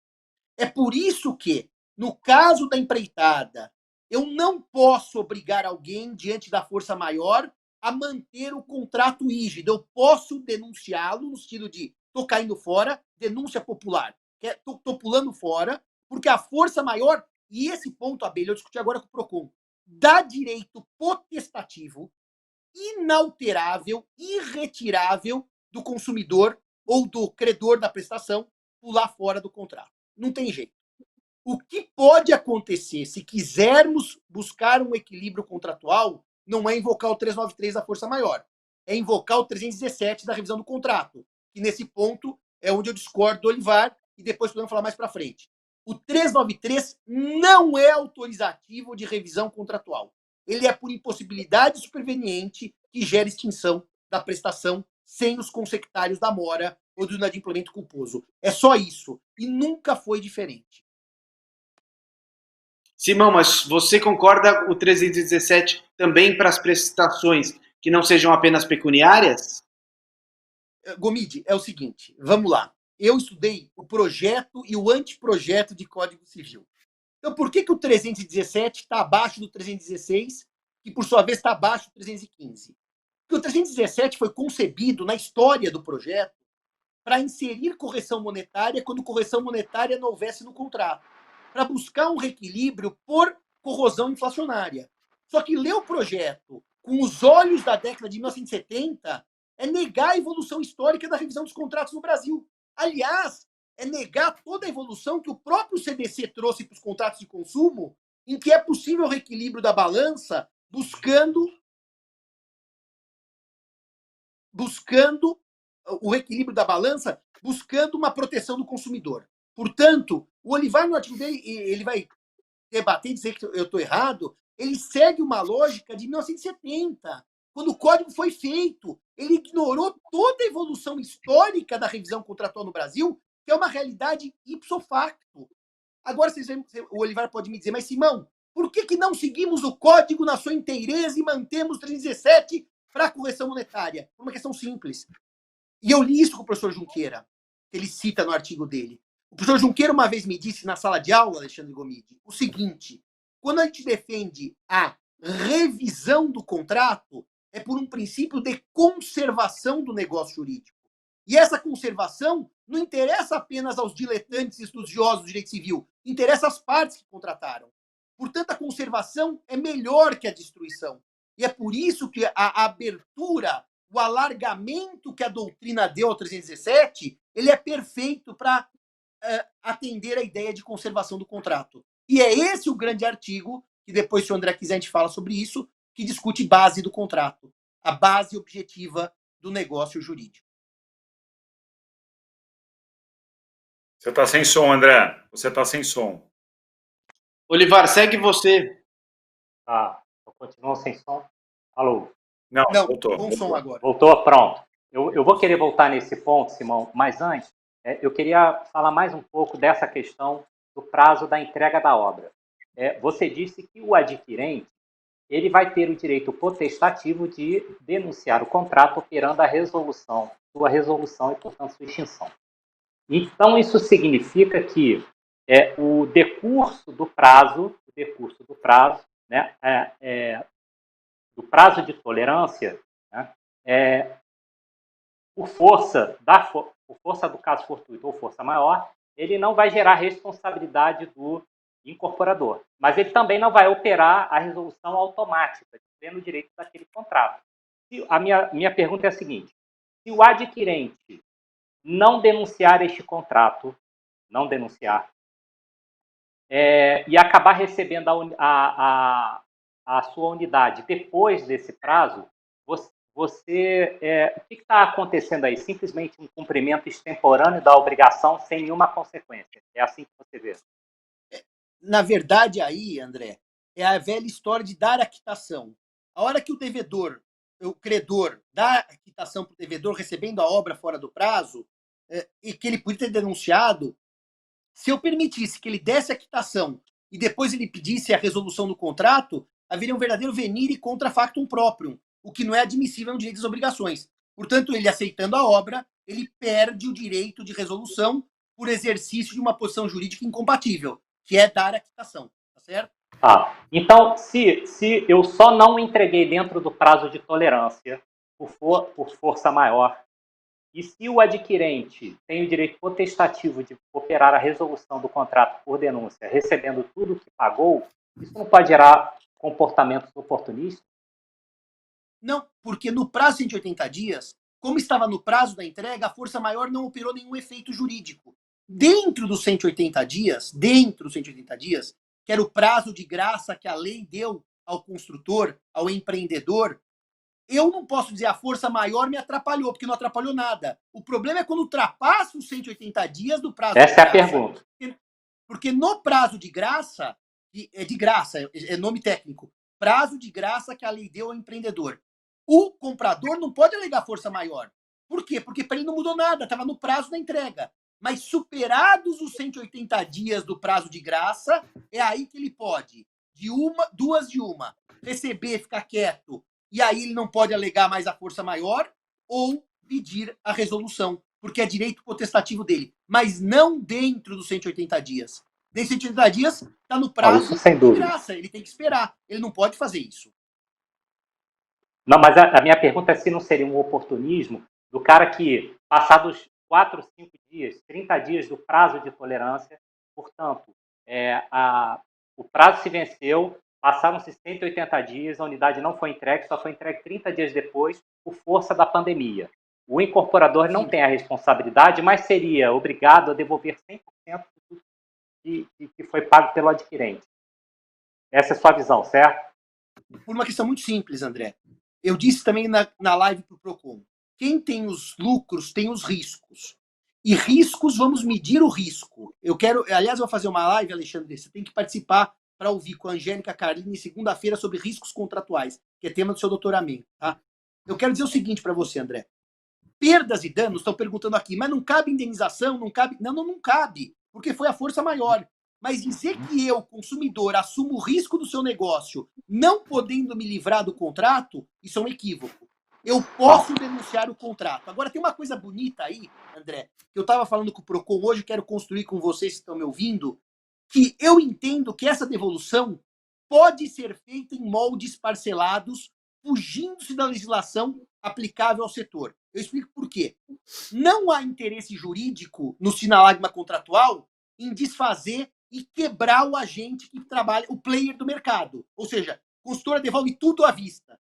É por isso que, no caso da empreitada, eu não posso obrigar alguém, diante da força maior, a manter o contrato rígido. Eu posso denunciá-lo no sentido de estou caindo fora, denúncia popular. Estou pulando fora, porque a força maior, e esse ponto, Abelha, eu discuti agora com o PROCON, dá direito potestativo, inalterável, irretirável do consumidor ou do credor da prestação pular fora do contrato. Não tem jeito. O que pode acontecer, se quisermos buscar um equilíbrio contratual, não é invocar o 393 da força maior, é invocar o 317 da revisão do contrato, que nesse ponto é onde eu discordo do Olivar, e depois podemos falar mais para frente. O 393 não é autorizativo de revisão contratual. Ele é por impossibilidade superveniente que gera extinção da prestação sem os consectários da mora ou do inadimplemento culposo. É só isso. E nunca foi diferente. Simão, mas você concorda com o 317 também para as prestações que não sejam apenas pecuniárias? Gomide, é o seguinte, vamos lá. Eu estudei o projeto e o anteprojeto de Código Civil. Então, por que o 317 está abaixo do 316, que, por sua vez, está abaixo do 315? Porque o 317 foi concebido na história do projeto para inserir correção monetária quando correção monetária não houvesse no contrato, para buscar um reequilíbrio por corrosão inflacionária. Só que ler o projeto com os olhos da década de 1970 é negar a evolução histórica da revisão dos contratos no Brasil. Aliás, é negar toda a evolução que o próprio CDC trouxe para os contratos de consumo, em que é possível o reequilíbrio da balança buscando o reequilíbrio da balança, buscando uma proteção do consumidor. Portanto, o Olivar, no artigo dele, ele vai debater e dizer que eu estou errado, ele segue uma lógica de 1970, quando o código foi feito. Ele ignorou toda a evolução histórica da revisão contratual no Brasil, que é uma realidade ipso facto. Agora, o Olivar pode me dizer, mas Simão, por que não seguimos o código na sua inteireza e mantemos 317 para a correção monetária? Por uma questão simples. E eu li isso com o professor Junqueira, que ele cita no artigo dele. O professor Junqueira uma vez me disse na sala de aula, Alexandre Gomide, o seguinte: quando a gente defende a revisão do contrato, é por um princípio de conservação do negócio jurídico. E essa conservação não interessa apenas aos diletantes estudiosos do direito civil, interessa às partes que contrataram. Portanto, a conservação é melhor que a destruição. E é por isso que a abertura, o alargamento que a doutrina deu ao 317, ele é perfeito para atender a ideia de conservação do contrato. E é esse o grande artigo, que depois, se o André quiser, a gente fala sobre isso, que discute base do contrato, a base objetiva do negócio jurídico. Você está sem som, André. Você está sem som. Olivar, segue você. Tá, eu continuo sem som. Alô? Não, voltou. Com som agora. Voltou, pronto. Eu vou querer voltar nesse ponto, Simão, mas antes, eu queria falar mais um pouco dessa questão do prazo da entrega da obra. Você disse que o adquirente ele vai ter o direito potestativo de denunciar o contrato operando sua resolução e, portanto, sua extinção. Então, isso significa que o decurso do prazo, né, do prazo de tolerância, né, por força do caso fortuito ou força maior, ele não vai gerar responsabilidade do incorporador. Mas ele também não vai operar a resolução automática, de pleno direito daquele contrato. A minha pergunta é a seguinte: se o adquirente não denunciar este contrato, e acabar recebendo a sua unidade depois desse prazo, o que está acontecendo aí? Simplesmente um cumprimento extemporâneo da obrigação sem nenhuma consequência. É assim que você vê? Na verdade, aí, André, é a velha história de dar a quitação. A hora que o credor dá a quitação para o devedor recebendo a obra fora do prazo, e que ele podia ter denunciado, se eu permitisse que ele desse a quitação e depois ele pedisse a resolução do contrato, haveria um verdadeiro venire contra factum proprium, o que não é admissível no direito das obrigações. Portanto, ele aceitando a obra, ele perde o direito de resolução por exercício de uma posição jurídica incompatível, que é dar a quitação, tá certo? Então, se eu só não entreguei dentro do prazo de tolerância por força maior, e se o adquirente tem o direito potestativo de operar a resolução do contrato por denúncia, recebendo tudo o que pagou, isso não pode gerar comportamentos oportunistas? Não, porque no prazo de 180 dias, como estava no prazo da entrega, a força maior não operou nenhum efeito jurídico. Dentro dos 180 dias, que era o prazo de graça que a lei deu ao construtor, ao empreendedor, eu não posso dizer a força maior me atrapalhou, porque não atrapalhou nada. O problema é quando ultrapassa os 180 dias do prazo de graça. Essa é a pergunta. Porque no prazo de graça, é nome técnico, prazo de graça que a lei deu ao empreendedor, o comprador não pode alegar força maior. Por quê? Porque para ele não mudou nada, estava no prazo da entrega. Mas superados os 180 dias do prazo de graça, é aí que ele pode, duas de uma, receber, ficar quieto, e aí ele não pode alegar mais a força maior, ou pedir a resolução, porque é direito potestativo dele, mas não dentro dos 180 dias. Dentro dos 180 dias, está no prazo de graça, ele tem que esperar, ele não pode fazer isso. Não, mas a minha pergunta é se não seria um oportunismo do cara que, passados 4, 5 dias, 30 dias do prazo de tolerância, portanto, o prazo se venceu, passaram-se 180 dias, a unidade não foi entregue, só foi entregue 30 dias depois, por força da pandemia. o incorporador não tem a responsabilidade, mas seria obrigado a devolver 100% do que foi pago pelo adquirente. Essa é a sua visão, certo? Por uma questão muito simples, André. Eu disse também na live para o Procon, quem tem os lucros tem os riscos. E riscos, vamos medir o risco. Aliás, eu vou fazer uma live, Alexandre, você tem que participar para ouvir com a Angélica Carlini segunda-feira sobre riscos contratuais, que é tema do seu doutoramento, tá? Eu quero dizer o seguinte para você, André. Perdas e danos, estão perguntando aqui, mas não cabe indenização, não cabe... Não cabe, porque foi a força maior. Mas dizer que eu, consumidor, assumo o risco do seu negócio, não podendo me livrar do contrato, isso é um equívoco. Eu posso denunciar o contrato. Agora, tem uma coisa bonita aí, André, que eu estava falando com o Procon hoje, quero construir com vocês que estão me ouvindo, que eu entendo que essa devolução pode ser feita em moldes parcelados, fugindo-se da legislação aplicável ao setor. Eu explico por quê. Não há interesse jurídico no sinalagma contratual em desfazer e quebrar o agente que trabalha, o player do mercado. Ou seja, a consultora devolve tudo à vista.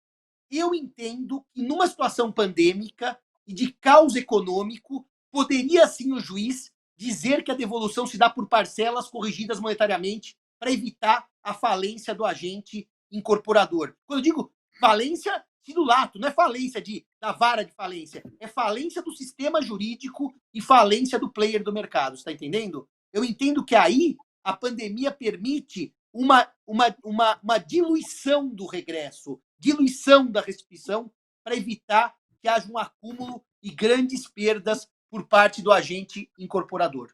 Eu entendo que numa situação pandêmica e de caos econômico, poderia sim o juiz dizer que a devolução se dá por parcelas corrigidas monetariamente para evitar a falência do agente incorporador. Quando eu digo falência, lato, não é falência da vara de falência, é falência do sistema jurídico e falência do player do mercado, está entendendo? Eu entendo que aí a pandemia permite uma diluição do regresso, diluição da restituição, para evitar que haja um acúmulo e grandes perdas por parte do agente incorporador.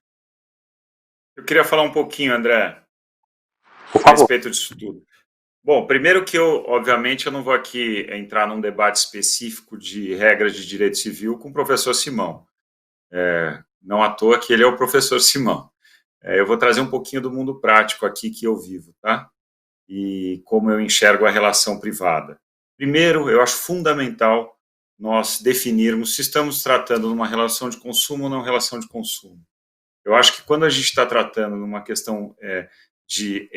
Eu queria falar um pouquinho, André, a respeito disso tudo. Bom, primeiro que obviamente, eu não vou aqui entrar num debate específico de regras de direito civil com o professor Simão. Não à toa que ele é o professor Simão. Eu vou trazer um pouquinho do mundo prático aqui que eu vivo, tá? E como eu enxergo a relação privada. Primeiro, eu acho fundamental nós definirmos se estamos tratando de uma relação de consumo ou não relação de consumo. Eu acho que quando a gente está tratando de uma questão de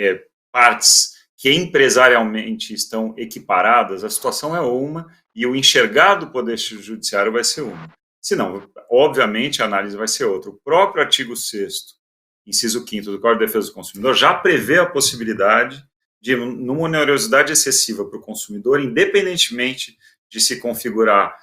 partes que empresarialmente estão equiparadas, a situação é uma e o enxergar do Poder Judiciário vai ser uma. Senão, obviamente, a análise vai ser outra. O próprio artigo 6º, inciso 5º do Código de Defesa do Consumidor já prevê a possibilidade de, numa onerosidade excessiva para o consumidor, independentemente de se configurar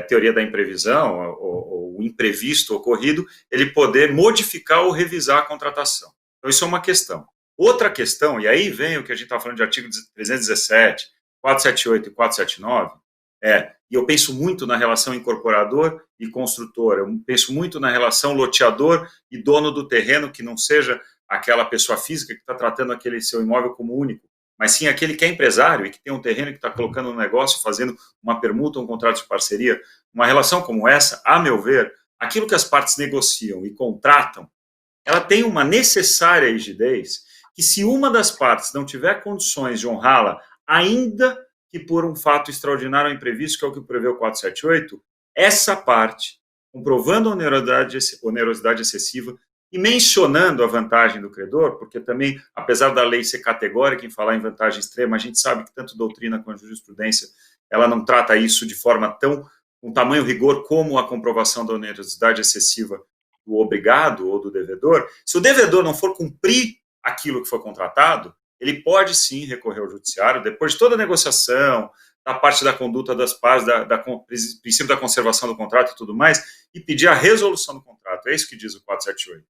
teoria da imprevisão ou o imprevisto ocorrido, ele poder modificar ou revisar a contratação. Então, isso é uma questão. Outra questão, e aí vem o que a gente está falando de artigo 317, 478 e 479, e eu penso muito na relação incorporador e construtor, eu penso muito na relação loteador e dono do terreno, que não seja aquela pessoa física que está tratando aquele seu imóvel como único, mas sim aquele que é empresário e que tem um terreno que está colocando no negócio, fazendo uma permuta, um contrato de parceria. Uma relação como essa, a meu ver, aquilo que as partes negociam e contratam, ela tem uma necessária rigidez que, se uma das partes não tiver condições de honrá-la, ainda que por um fato extraordinário ou imprevisto, que é o que prevê o 478, essa parte, comprovando a onerosidade excessiva e mencionando a vantagem do credor, porque também, apesar da lei ser categórica em falar em vantagem extrema, a gente sabe que tanto doutrina quanto jurisprudência, ela não trata isso de forma com tamanho rigor como a comprovação da onerosidade excessiva do obrigado ou do devedor. Se o devedor não for cumprir aquilo que foi contratado, ele pode sim recorrer ao judiciário, depois de toda a negociação, da parte da conduta das partes, princípio da conservação do contrato e tudo mais, e pedir a resolução do contrato. É isso que diz o 478.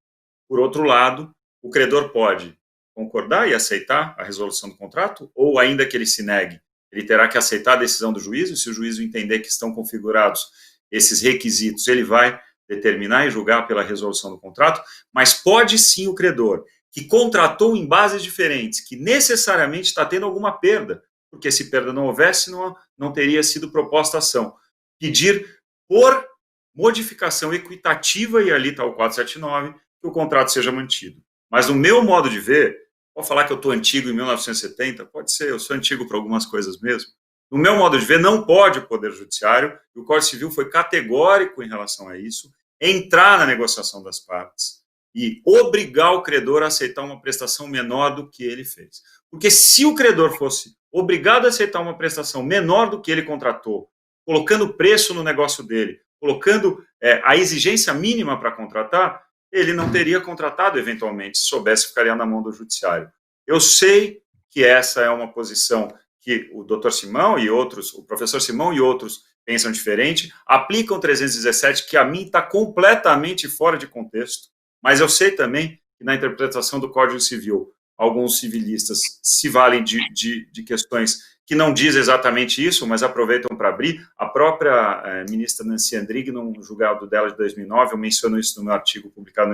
Por outro lado, o credor pode concordar e aceitar a resolução do contrato, ou ainda que ele se negue, ele terá que aceitar a decisão do juízo, e se o juízo entender que estão configurados esses requisitos, ele vai determinar e julgar pela resolução do contrato, mas pode sim o credor, que contratou em bases diferentes, que necessariamente está tendo alguma perda, porque se perda não houvesse, não teria sido proposta a ação, pedir por modificação equitativa, e ali está o 479, que o contrato seja mantido. Mas no meu modo de ver, pode falar que eu estou antigo em 1970, pode ser, eu sou antigo para algumas coisas mesmo. No meu modo de ver, não pode o Poder Judiciário, e o Código Civil foi categórico em relação a isso, entrar na negociação das partes e obrigar o credor a aceitar uma prestação menor do que ele fez. Porque se o credor fosse obrigado a aceitar uma prestação menor do que ele contratou, colocando preço no negócio dele, colocando a exigência mínima para contratar, ele não teria contratado eventualmente, se soubesse, ficaria na mão do judiciário. Eu sei que essa é uma posição que o doutor Simão e outros, o professor Simão e outros pensam diferente, aplicam 317, que a mim está completamente fora de contexto, mas eu sei também que na interpretação do Código Civil, alguns civilistas se valem de questões que não dizem exatamente isso, mas aproveitam para abrir. A própria ministra Nancy Andrighi, num julgado dela de 2009, eu menciono isso no meu artigo publicado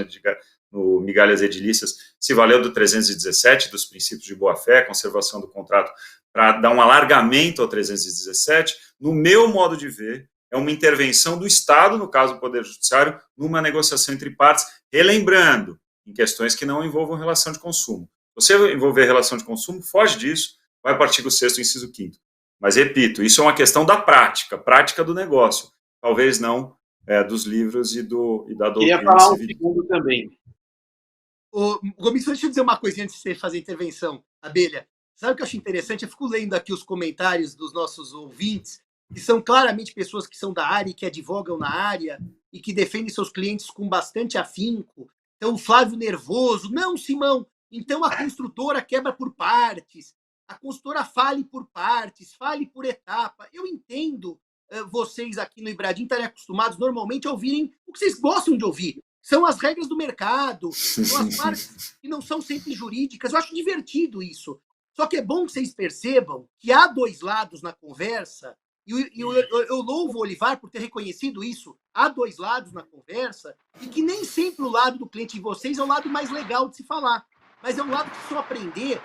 no Migalhas Edilícias, se valeu do 317, dos princípios de boa-fé, conservação do contrato, para dar um alargamento ao 317. No meu modo de ver, é uma intervenção do Estado, no caso do Poder Judiciário, numa negociação entre partes, relembrando, em questões que não envolvam relação de consumo. Você envolver relação de consumo, foge disso, vai para o artigo 6º, inciso 5º. Mas, repito, isso é uma questão da prática do negócio, talvez não dos livros e da doutrina. Queria falar um segundo também. Gomes, deixa eu dizer uma coisinha antes de você fazer a intervenção, Abelha. Sabe o que eu acho interessante? Eu fico lendo aqui os comentários dos nossos ouvintes, que são claramente pessoas que são da área e que advogam na área e que defendem seus clientes com bastante afinco. Então, o Flávio Nervoso, não, Simão, então a construtora quebra por partes, a consultora fale por partes, fale por etapa. Eu entendo vocês aqui no Ibradim estarem acostumados normalmente a ouvirem o que vocês gostam de ouvir. São as regras do mercado, são as partes que não são sempre jurídicas. Eu acho divertido isso. Só que é bom que vocês percebam que há dois lados na conversa, e eu louvo o Olivar por ter reconhecido isso. Há dois lados na conversa, e que nem sempre o lado do cliente de vocês é o lado mais legal de se falar. Mas é um lado que só aprender.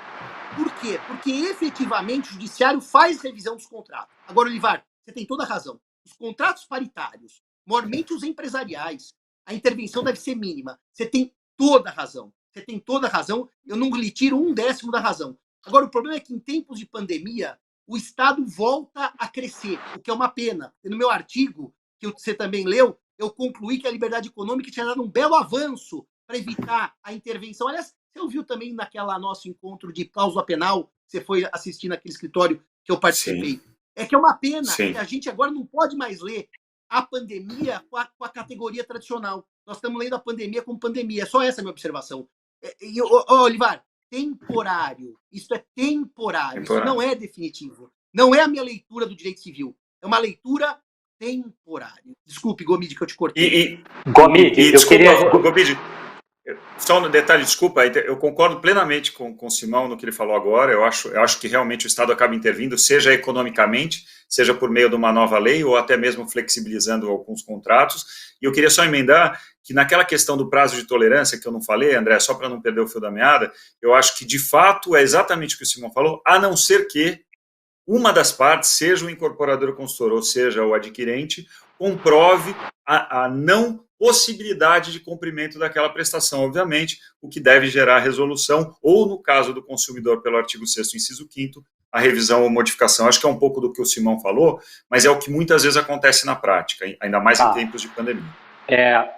Por quê? Porque efetivamente o judiciário faz revisão dos contratos. Agora, Olivar, você tem toda a razão. Os contratos paritários, maiormente os empresariais, a intervenção deve ser mínima. Você tem toda a razão. Você tem toda a razão. Eu não lhe tiro 1/10 da razão. Agora, o problema é que em tempos de pandemia, o Estado volta a crescer, o que é uma pena. E no meu artigo, que você também leu, eu concluí que a liberdade econômica tinha dado um belo avanço para evitar a intervenção. Aliás, você ouviu também naquela nosso encontro de cláusula penal, você foi assistir naquele escritório que eu participei. Sim. É que é uma pena que a gente agora não pode mais ler a pandemia com a categoria tradicional. Nós estamos lendo a pandemia como pandemia. É só essa a minha observação. Olivar, temporário. Isso é temporário. Isso não é definitivo. Não é a minha leitura do direito civil. É uma leitura temporária. Desculpe, Gomide, que eu te cortei. Gomide, eu queria... Gomide, só no detalhe, desculpa, eu concordo plenamente com o Simão no que ele falou agora. Eu acho que realmente o Estado acaba intervindo, seja economicamente, seja por meio de uma nova lei, ou até mesmo flexibilizando alguns contratos. E eu queria só emendar que naquela questão do prazo de tolerância, que eu não falei, André, só para não perder o fio da meada, eu acho que, de fato, é exatamente o que o Simão falou, a não ser que uma das partes, seja o incorporador ou consultor, ou seja, o adquirente, comprove a não possibilidade de cumprimento daquela prestação, obviamente, o que deve gerar resolução, ou, no caso do consumidor, pelo artigo 6º, inciso 5º, a revisão ou modificação. Acho que é um pouco do que o Simão falou, mas é o que muitas vezes acontece na prática, ainda mais em tempos de pandemia.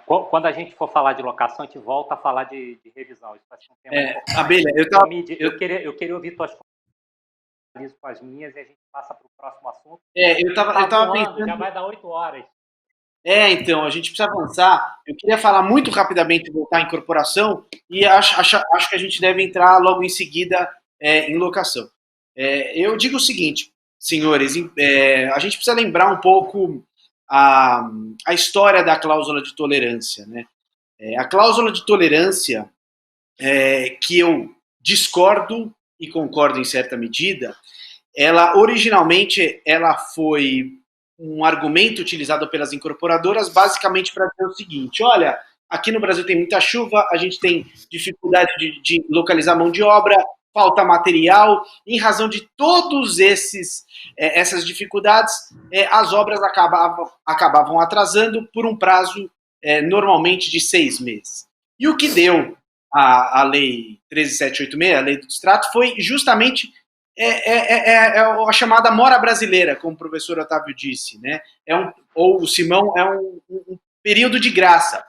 Quando a gente for falar de locação, a gente volta a falar de revisão. Isso vai ser um tema Abelha, eu queria ouvir tuas coisas com as minhas e a gente passa para o próximo assunto. Eu tava pensando... Já vai dar 8 horas. Então, a gente precisa avançar. Eu queria falar muito rapidamente, voltar à incorporação, e acho que a gente deve entrar logo em seguida em locação. Eu digo o seguinte, senhores, a gente precisa lembrar um pouco a história da cláusula de tolerância, né? A cláusula de tolerância, que eu discordo e concordo em certa medida, ela originalmente foi um argumento utilizado pelas incorporadoras basicamente para dizer o seguinte: olha, aqui no Brasil tem muita chuva, a gente tem dificuldade de localizar mão de obra, falta material, em razão de todos essas dificuldades, as obras acabavam atrasando por um prazo normalmente de 6 meses. E o que deu a Lei 13.786, a Lei do Distrato, foi justamente a chamada mora brasileira, como o professor Otávio disse, né? Ou o Simão, um período de graça.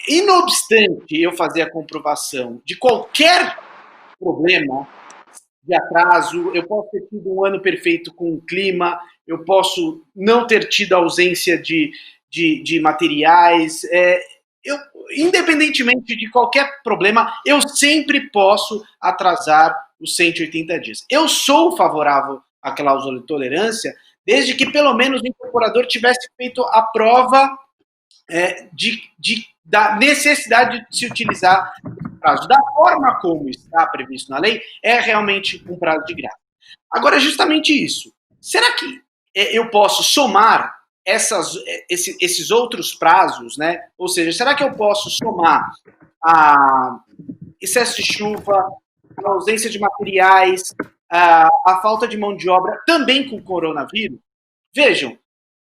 E não obstante eu fazer a comprovação de qualquer problema de atraso, eu posso ter tido um ano perfeito com o clima, eu posso não ter tido ausência de materiais, independentemente de qualquer problema, eu sempre posso atrasar os 180 dias. Eu sou favorável à cláusula de tolerância, desde que pelo menos o incorporador tivesse feito a prova da necessidade de se utilizar o prazo. Da forma como está previsto na lei, é realmente um prazo de graça. Agora, justamente isso. Será que eu posso somar esses outros prazos, né? Ou seja, será que eu posso somar a excesso de chuva, a ausência de materiais, a falta de mão de obra, também com o coronavírus? Vejam,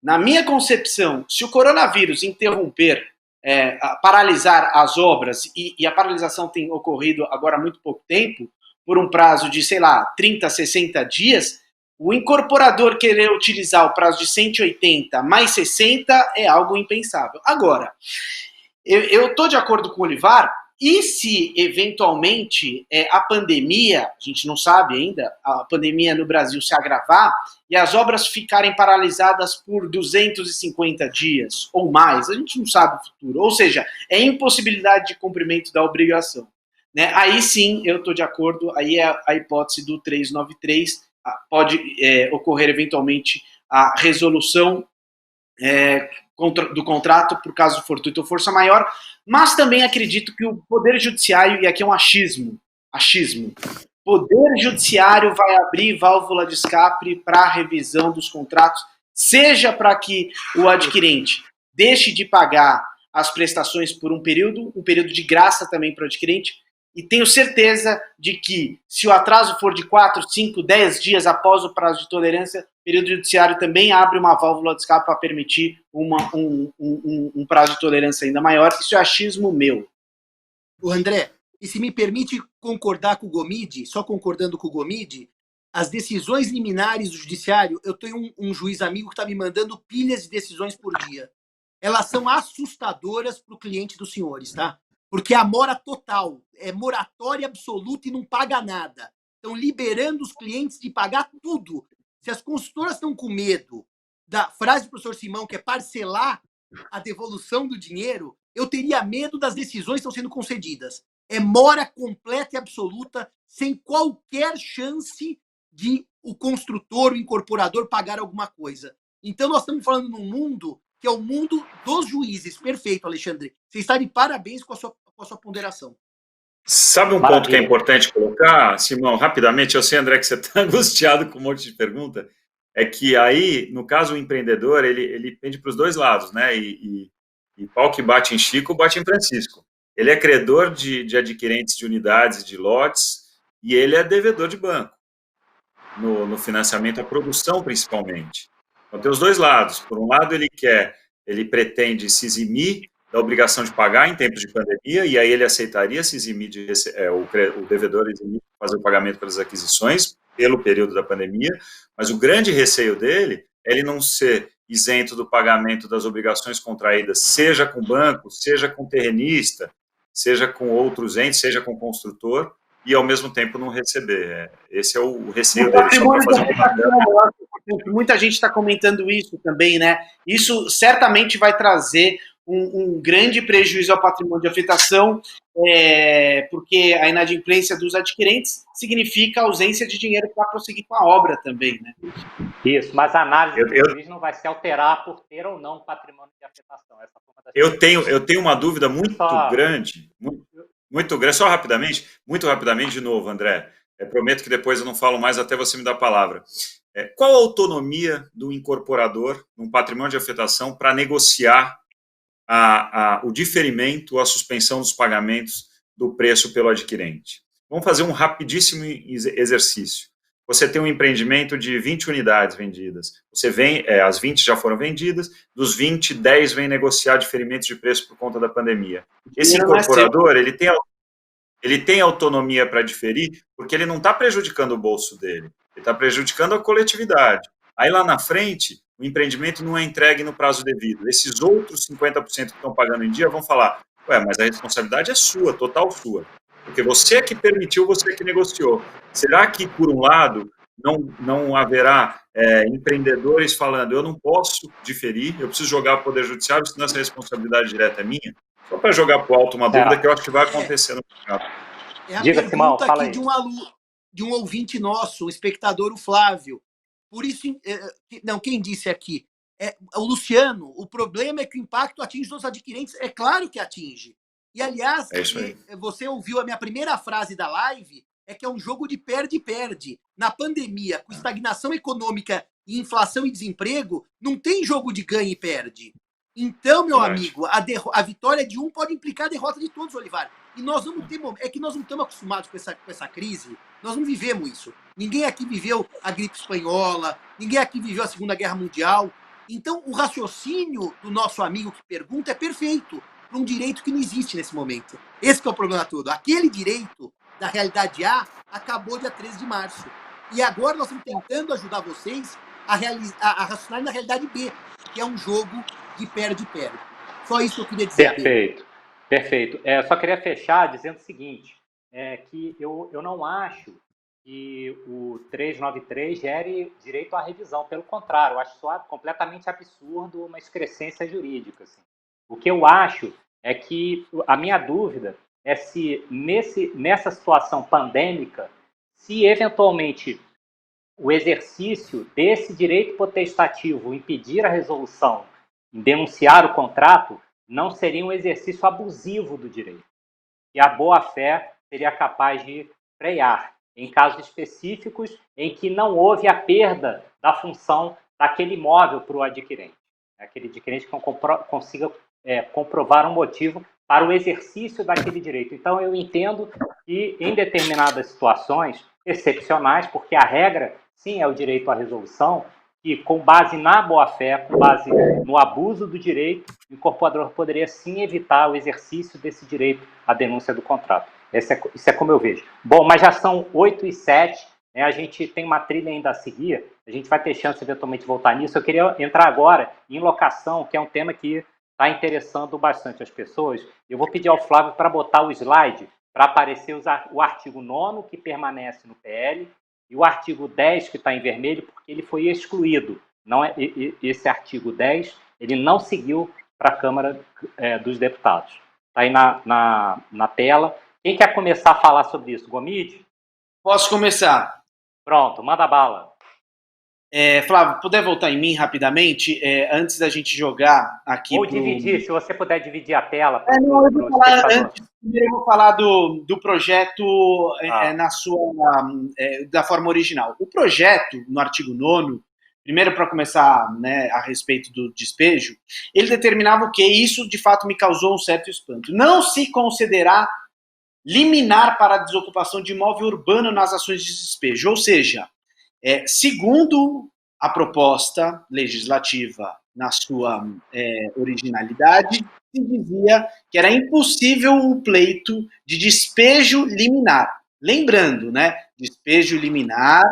na minha concepção, se o coronavírus interromper, paralisar as obras, e a paralisação tem ocorrido agora há muito pouco tempo, por um prazo de, sei lá, 30, 60 dias, o incorporador querer utilizar o prazo de 180 mais 60 é algo impensável. Agora, eu estou de acordo com o Olivar, e se eventualmente a pandemia, a gente não sabe ainda, a pandemia no Brasil se agravar e as obras ficarem paralisadas por 250 dias ou mais, a gente não sabe o futuro, ou seja, é impossibilidade de cumprimento da obrigação. Né? Aí sim, eu estou de acordo, aí é a hipótese do 393, pode ocorrer eventualmente a resolução do contrato por caso fortuito ou força maior, mas também acredito que o Poder Judiciário, e aqui é um achismo, Poder Judiciário vai abrir válvula de escape para a revisão dos contratos, seja para que o adquirente deixe de pagar as prestações por um período de graça também para o adquirente, e tenho certeza de que, se o atraso for de 4, 5, 10 dias após o prazo de tolerância, o período judiciário também abre uma válvula de escape para permitir um prazo de tolerância ainda maior. Isso é achismo meu. O André, e se me permite concordar com o Gomide, só concordando com o Gomide, as decisões liminares do judiciário, eu tenho um juiz amigo que está me mandando pilhas de decisões por dia. Elas são assustadoras para o cliente dos senhores, tá? Porque a mora total, é moratória absoluta e não paga nada. Estão liberando os clientes de pagar tudo. Se as consultoras estão com medo da frase do professor Simão, que é parcelar a devolução do dinheiro, eu teria medo das decisões que estão sendo concedidas. É mora completa e absoluta, sem qualquer chance de o construtor, o incorporador pagar alguma coisa. Então nós estamos falando num mundo que é o mundo dos juízes. Perfeito, Alexandre. Você está de parabéns com a sua ponderação. Sabe um ponto que é importante colocar, Simão, rapidamente? Eu sei, André, que você está angustiado com um monte de pergunta. É que aí, no caso, o empreendedor, ele pende para os dois lados, né? E pau que bate em Chico, bate em Francisco. Ele é credor de adquirentes de unidades e de lotes, e ele é devedor de banco, no financiamento à produção, principalmente. Então, tem os dois lados. Por um lado, ele pretende se eximir da obrigação de pagar em tempos de pandemia, e aí ele aceitaria se eximir o devedor eximir fazer o pagamento pelas aquisições pelo período da pandemia, mas o grande receio dele é ele não ser isento do pagamento das obrigações contraídas, seja com banco, seja com terrenista, seja com outros entes, seja com construtor, e ao mesmo tempo não receber. Esse é o receio dele. Muita gente está comentando isso também, né? Isso certamente vai trazer um grande prejuízo ao patrimônio de afetação, porque a inadimplência dos adquirentes significa ausência de dinheiro para prosseguir com a obra também, né? Isso, mas a análise do juiz não vai se alterar por ter ou não patrimônio de afetação. Essa eu tenho uma dúvida muito grande, só rapidamente, muito rapidamente de novo, André. Prometo que depois eu não falo mais até você me dar a palavra. Qual a autonomia do incorporador num patrimônio de afetação para negociar o diferimento, a suspensão dos pagamentos do preço pelo adquirente? Vamos fazer um rapidíssimo exercício. Você tem um empreendimento de 20 unidades vendidas. As 20 já foram vendidas, dos 20, 10 vêm negociar diferimento de preço por conta da pandemia. Esse incorporador, ele tem autonomia para diferir, porque ele não está prejudicando o bolso dele, ele está prejudicando a coletividade. Aí lá na frente, o empreendimento não é entregue no prazo devido. Esses outros 50% que estão pagando em dia vão falar, mas a responsabilidade é sua, total sua. Porque você é que permitiu, você é que negociou. Será que, por um lado, não haverá empreendedores falando, eu não posso diferir, eu preciso jogar para o Poder Judiciário, senão essa responsabilidade direta é minha? Só para jogar para o alto uma dúvida que eu acho que vai acontecer no mercado. É a Diga, Simão, pergunta fala aqui aí. de um ouvinte nosso, um espectador, o Flávio. Por isso, não, quem disse aqui? O Luciano, o problema é que o impacto atinge os adquirentes. É claro que atinge. E, aliás, você ouviu a minha primeira frase da live, é que é um jogo de perde-perde. Na pandemia, com estagnação econômica e inflação e desemprego, não tem jogo de ganha e perde. Então, meu amigo, a vitória de um pode implicar a derrota de todos, Olivar. E nós vamos ter... É que nós não estamos acostumados com essa crise. Nós não vivemos isso. Ninguém aqui viveu a gripe espanhola, ninguém aqui viveu a Segunda Guerra Mundial. Então, o raciocínio do nosso amigo que pergunta é perfeito para um direito que não existe nesse momento. Esse que é o problema todo. Aquele direito da realidade A acabou dia 13 de março. E agora nós estamos tentando ajudar vocês a raciocinar na realidade B, que é um jogo de perde-perde. Só isso que eu queria dizer. Perfeito, perfeito. Eu só queria fechar dizendo o seguinte, que eu não acho que o 393 gere direito à revisão. Pelo contrário, eu acho isso completamente absurdo, uma excrescência jurídica. Assim. O que eu acho é que a minha dúvida é se nessa situação pandêmica, se eventualmente o exercício desse direito potestativo impedir a resolução, denunciar o contrato, não seria um exercício abusivo do direito. E a boa-fé seria capaz de frear em casos específicos em que não houve a perda da função daquele imóvel para o adquirente. Aquele adquirente que consiga comprovar um motivo para o exercício daquele direito. Então, eu entendo que, em determinadas situações excepcionais, porque a regra, sim, é o direito à resolução, que, com base na boa-fé, com base no abuso do direito, o incorporador poderia, sim, evitar o exercício desse direito à denúncia do contrato. Isso é como eu vejo. Bom, mas já são 8h07, né? A gente tem uma trilha ainda a seguir, a gente vai ter chance, eventualmente, de voltar nisso. Eu queria entrar agora em locação, que é um tema que está interessando bastante as pessoas. Eu vou pedir ao Flávio para botar o slide para aparecer o artigo 9º, que permanece no PL, e o artigo 10, que está em vermelho, porque ele foi excluído. Não é, esse artigo 10, ele não seguiu para a Câmara dos Deputados. Está aí na tela. Quem quer começar a falar sobre isso? Gomide? Posso começar? Pronto, manda bala. Flávio, puder voltar em mim rapidamente, antes da gente jogar aqui. Ou dividir, se você puder dividir a tela. Primeiro eu vou falar do projeto da forma original. O projeto, no artigo 9º, primeiro para começar, né, a respeito do despejo, ele determinava o que isso de fato me causou um certo espanto. Não se concederá liminar para a desocupação de imóvel urbano nas ações de despejo, ou seja, segundo a proposta legislativa na sua originalidade, se dizia que era impossível o pleito de despejo liminar. Lembrando, né, despejo liminar,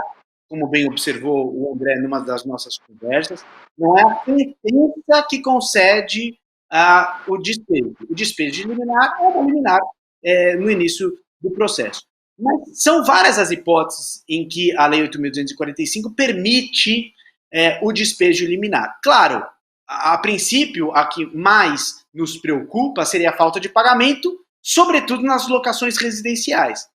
como bem observou o André numa das nossas conversas, não é a sentença que concede o despejo. O despejo liminar é uma liminar no início do processo. Mas são várias as hipóteses em que a Lei 8.245 permite o despejo liminar. Claro, a princípio, a que mais nos preocupa seria a falta de pagamento, sobretudo nas locações residenciais.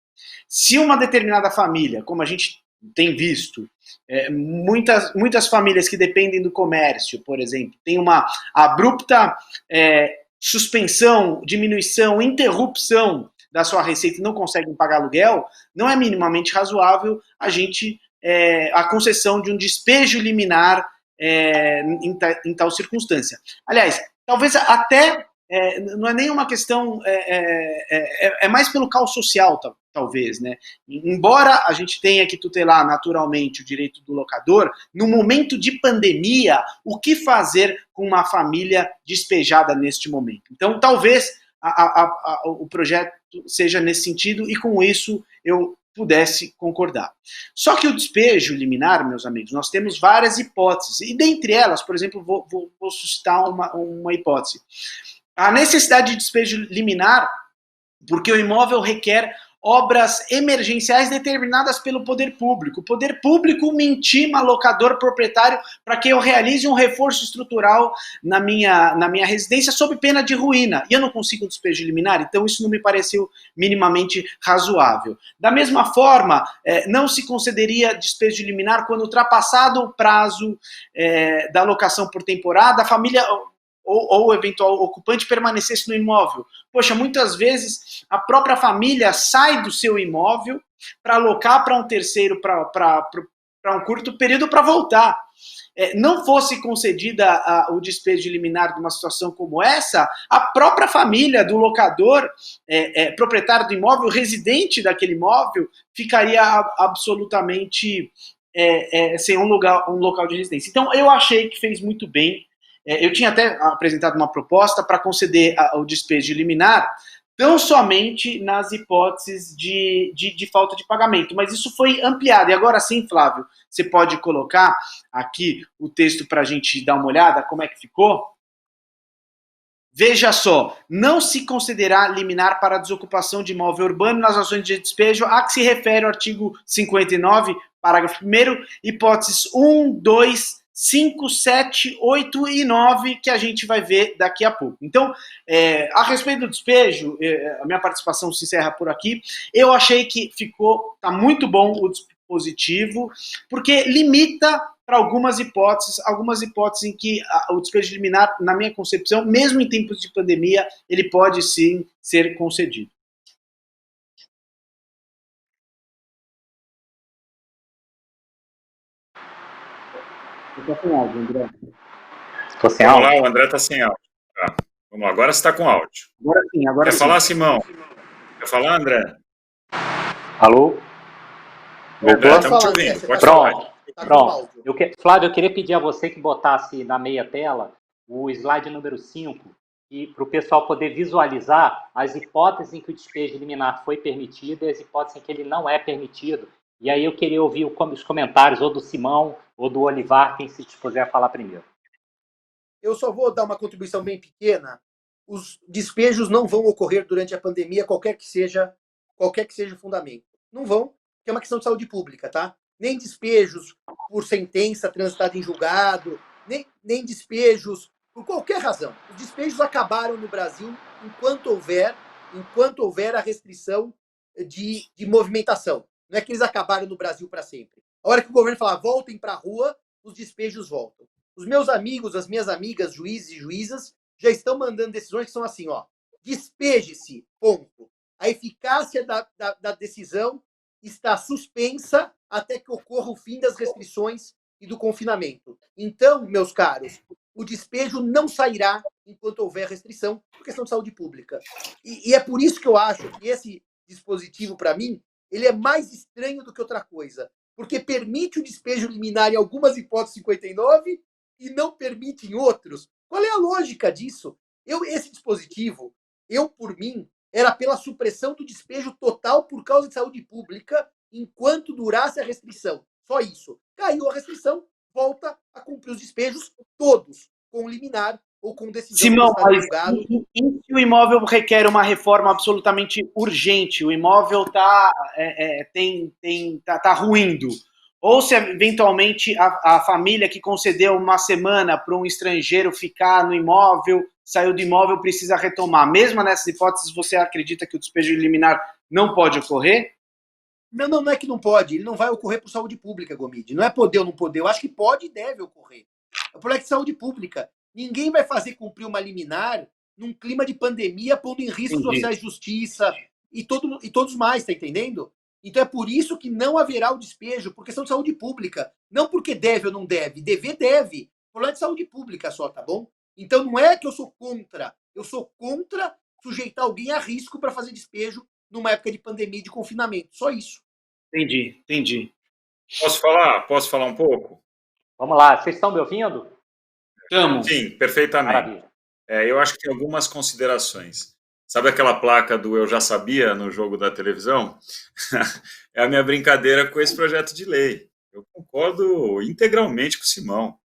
Se uma determinada família, como a gente tem visto, muitas famílias que dependem do comércio, por exemplo, tem uma abrupta suspensão, diminuição, interrupção da sua receita e não conseguem pagar aluguel, não é minimamente razoável a concessão de um despejo liminar em tal circunstância. Aliás, talvez até não é nem uma questão, é mais pelo caos social, talvez, né? Embora a gente tenha que tutelar naturalmente o direito do locador, no momento de pandemia, o que fazer com uma família despejada neste momento? Então, talvez o projeto seja nesse sentido e com isso eu pudesse concordar. Só que o despejo liminar, meus amigos, nós temos várias hipóteses e dentre elas, por exemplo, vou suscitar uma hipótese. A necessidade de despejo liminar porque o imóvel requer obras emergenciais determinadas pelo poder público. O poder público me intima, locador proprietário, para que eu realize um reforço estrutural na minha residência sob pena de ruína. E eu não consigo despejo liminar, então isso não me pareceu minimamente razoável. Da mesma forma, não se concederia despejo liminar quando ultrapassado o prazo da locação por temporada, a família ou o eventual ocupante permanecesse no imóvel. Poxa, muitas vezes a própria família sai do seu imóvel para alocar para um terceiro, para um curto período para voltar. Não fosse concedida o despejo liminar de uma situação como essa, a própria família do locador, proprietário do imóvel, residente daquele imóvel, ficaria absolutamente sem um local de residência. Então, eu achei que fez muito bem. Eu tinha até apresentado uma proposta para conceder o despejo liminar tão somente nas hipóteses de falta de pagamento, mas isso foi ampliado. E agora sim, Flávio, você pode colocar aqui o texto para a gente dar uma olhada, como é que ficou? Veja só, não se considerará liminar para a desocupação de imóvel urbano nas ações de despejo a que se refere o artigo 59, parágrafo 1º, hipóteses 1, 2, 5, 7, 8 e 9, que a gente vai ver daqui a pouco. Então, a respeito do despejo, a minha participação se encerra por aqui. Eu achei que tá muito bom o dispositivo, porque limita para algumas hipóteses em que o despejo liminar, na minha concepção, mesmo em tempos de pandemia, ele pode sim ser concedido. Estou sem áudio, André. Estou sem áudio? Vamos lá, o André está sem áudio. Tá. Vamos lá, agora você está com áudio. Agora sim, agora sim. Quer falar, Simão? Quer falar, André? Alô? André, estamos te ouvindo. Pode falar. Pronto. Flávio, eu queria pedir a você que botasse na meia tela o slide número 5, para o pessoal poder visualizar as hipóteses em que o despejo liminar foi permitido e as hipóteses em que ele não é permitido. E aí eu queria ouvir os comentários ou do Simão ou do Olivar, quem se dispuser a falar primeiro. Eu só vou dar uma contribuição bem pequena. Os despejos não vão ocorrer durante a pandemia, qualquer que seja o fundamento. Não vão, porque é uma questão de saúde pública, tá? Nem despejos por sentença transitada em julgado, nem despejos por qualquer razão. Os despejos acabaram no Brasil enquanto houver a restrição de movimentação. Não é que eles acabaram no Brasil para sempre. A hora que o governo falar voltem para a rua, os despejos voltam. Os meus amigos, as minhas amigas, juízes e juízas, já estão mandando decisões que são assim, ó, despeje-se, ponto. A eficácia da decisão está suspensa até que ocorra o fim das restrições e do confinamento. Então, meus caros, o despejo não sairá enquanto houver restrição, por questão de saúde pública. E é por isso que eu acho que esse dispositivo, para mim, ele é mais estranho do que outra coisa, porque permite o despejo liminar em algumas hipóteses 59 e não permite em outros. Qual é a lógica disso? Esse dispositivo, por mim, era pela supressão do despejo total por causa de saúde pública enquanto durasse a restrição. Só isso. Caiu a restrição, volta a cumprir os despejos todos, com liminar ou com decisão. Simão, mas e se o imóvel requer uma reforma absolutamente urgente? O imóvel está ruindo. Ou se, eventualmente, a família que concedeu uma semana para um estrangeiro ficar no imóvel, saiu do imóvel, precisa retomar. Mesmo nessas hipóteses, você acredita que o despejo liminar não pode ocorrer? Não é que não pode. Ele não vai ocorrer por saúde pública, Gomide. Não é poder ou não poder. Eu acho que pode e deve ocorrer. É por de saúde pública. Ninguém vai fazer cumprir uma liminar num clima de pandemia, pondo em risco sociais, justiça e todos mais, tá entendendo? Então é por isso que não haverá o despejo, por questão de saúde pública. Não porque deve ou não deve. Dever deve. Por de saúde pública só, tá bom? Então não é que eu sou contra. Eu sou contra sujeitar alguém a risco para fazer despejo numa época de pandemia e de confinamento. Só isso. Entendi. Posso falar um pouco? Vamos lá. Vocês estão me ouvindo? Estamos. Sim, perfeitamente. Maravilha. Eu acho que tem algumas considerações. Sabe aquela placa do Eu Já Sabia no jogo da televisão? É a minha brincadeira com esse projeto de lei. Eu concordo integralmente com o Simão.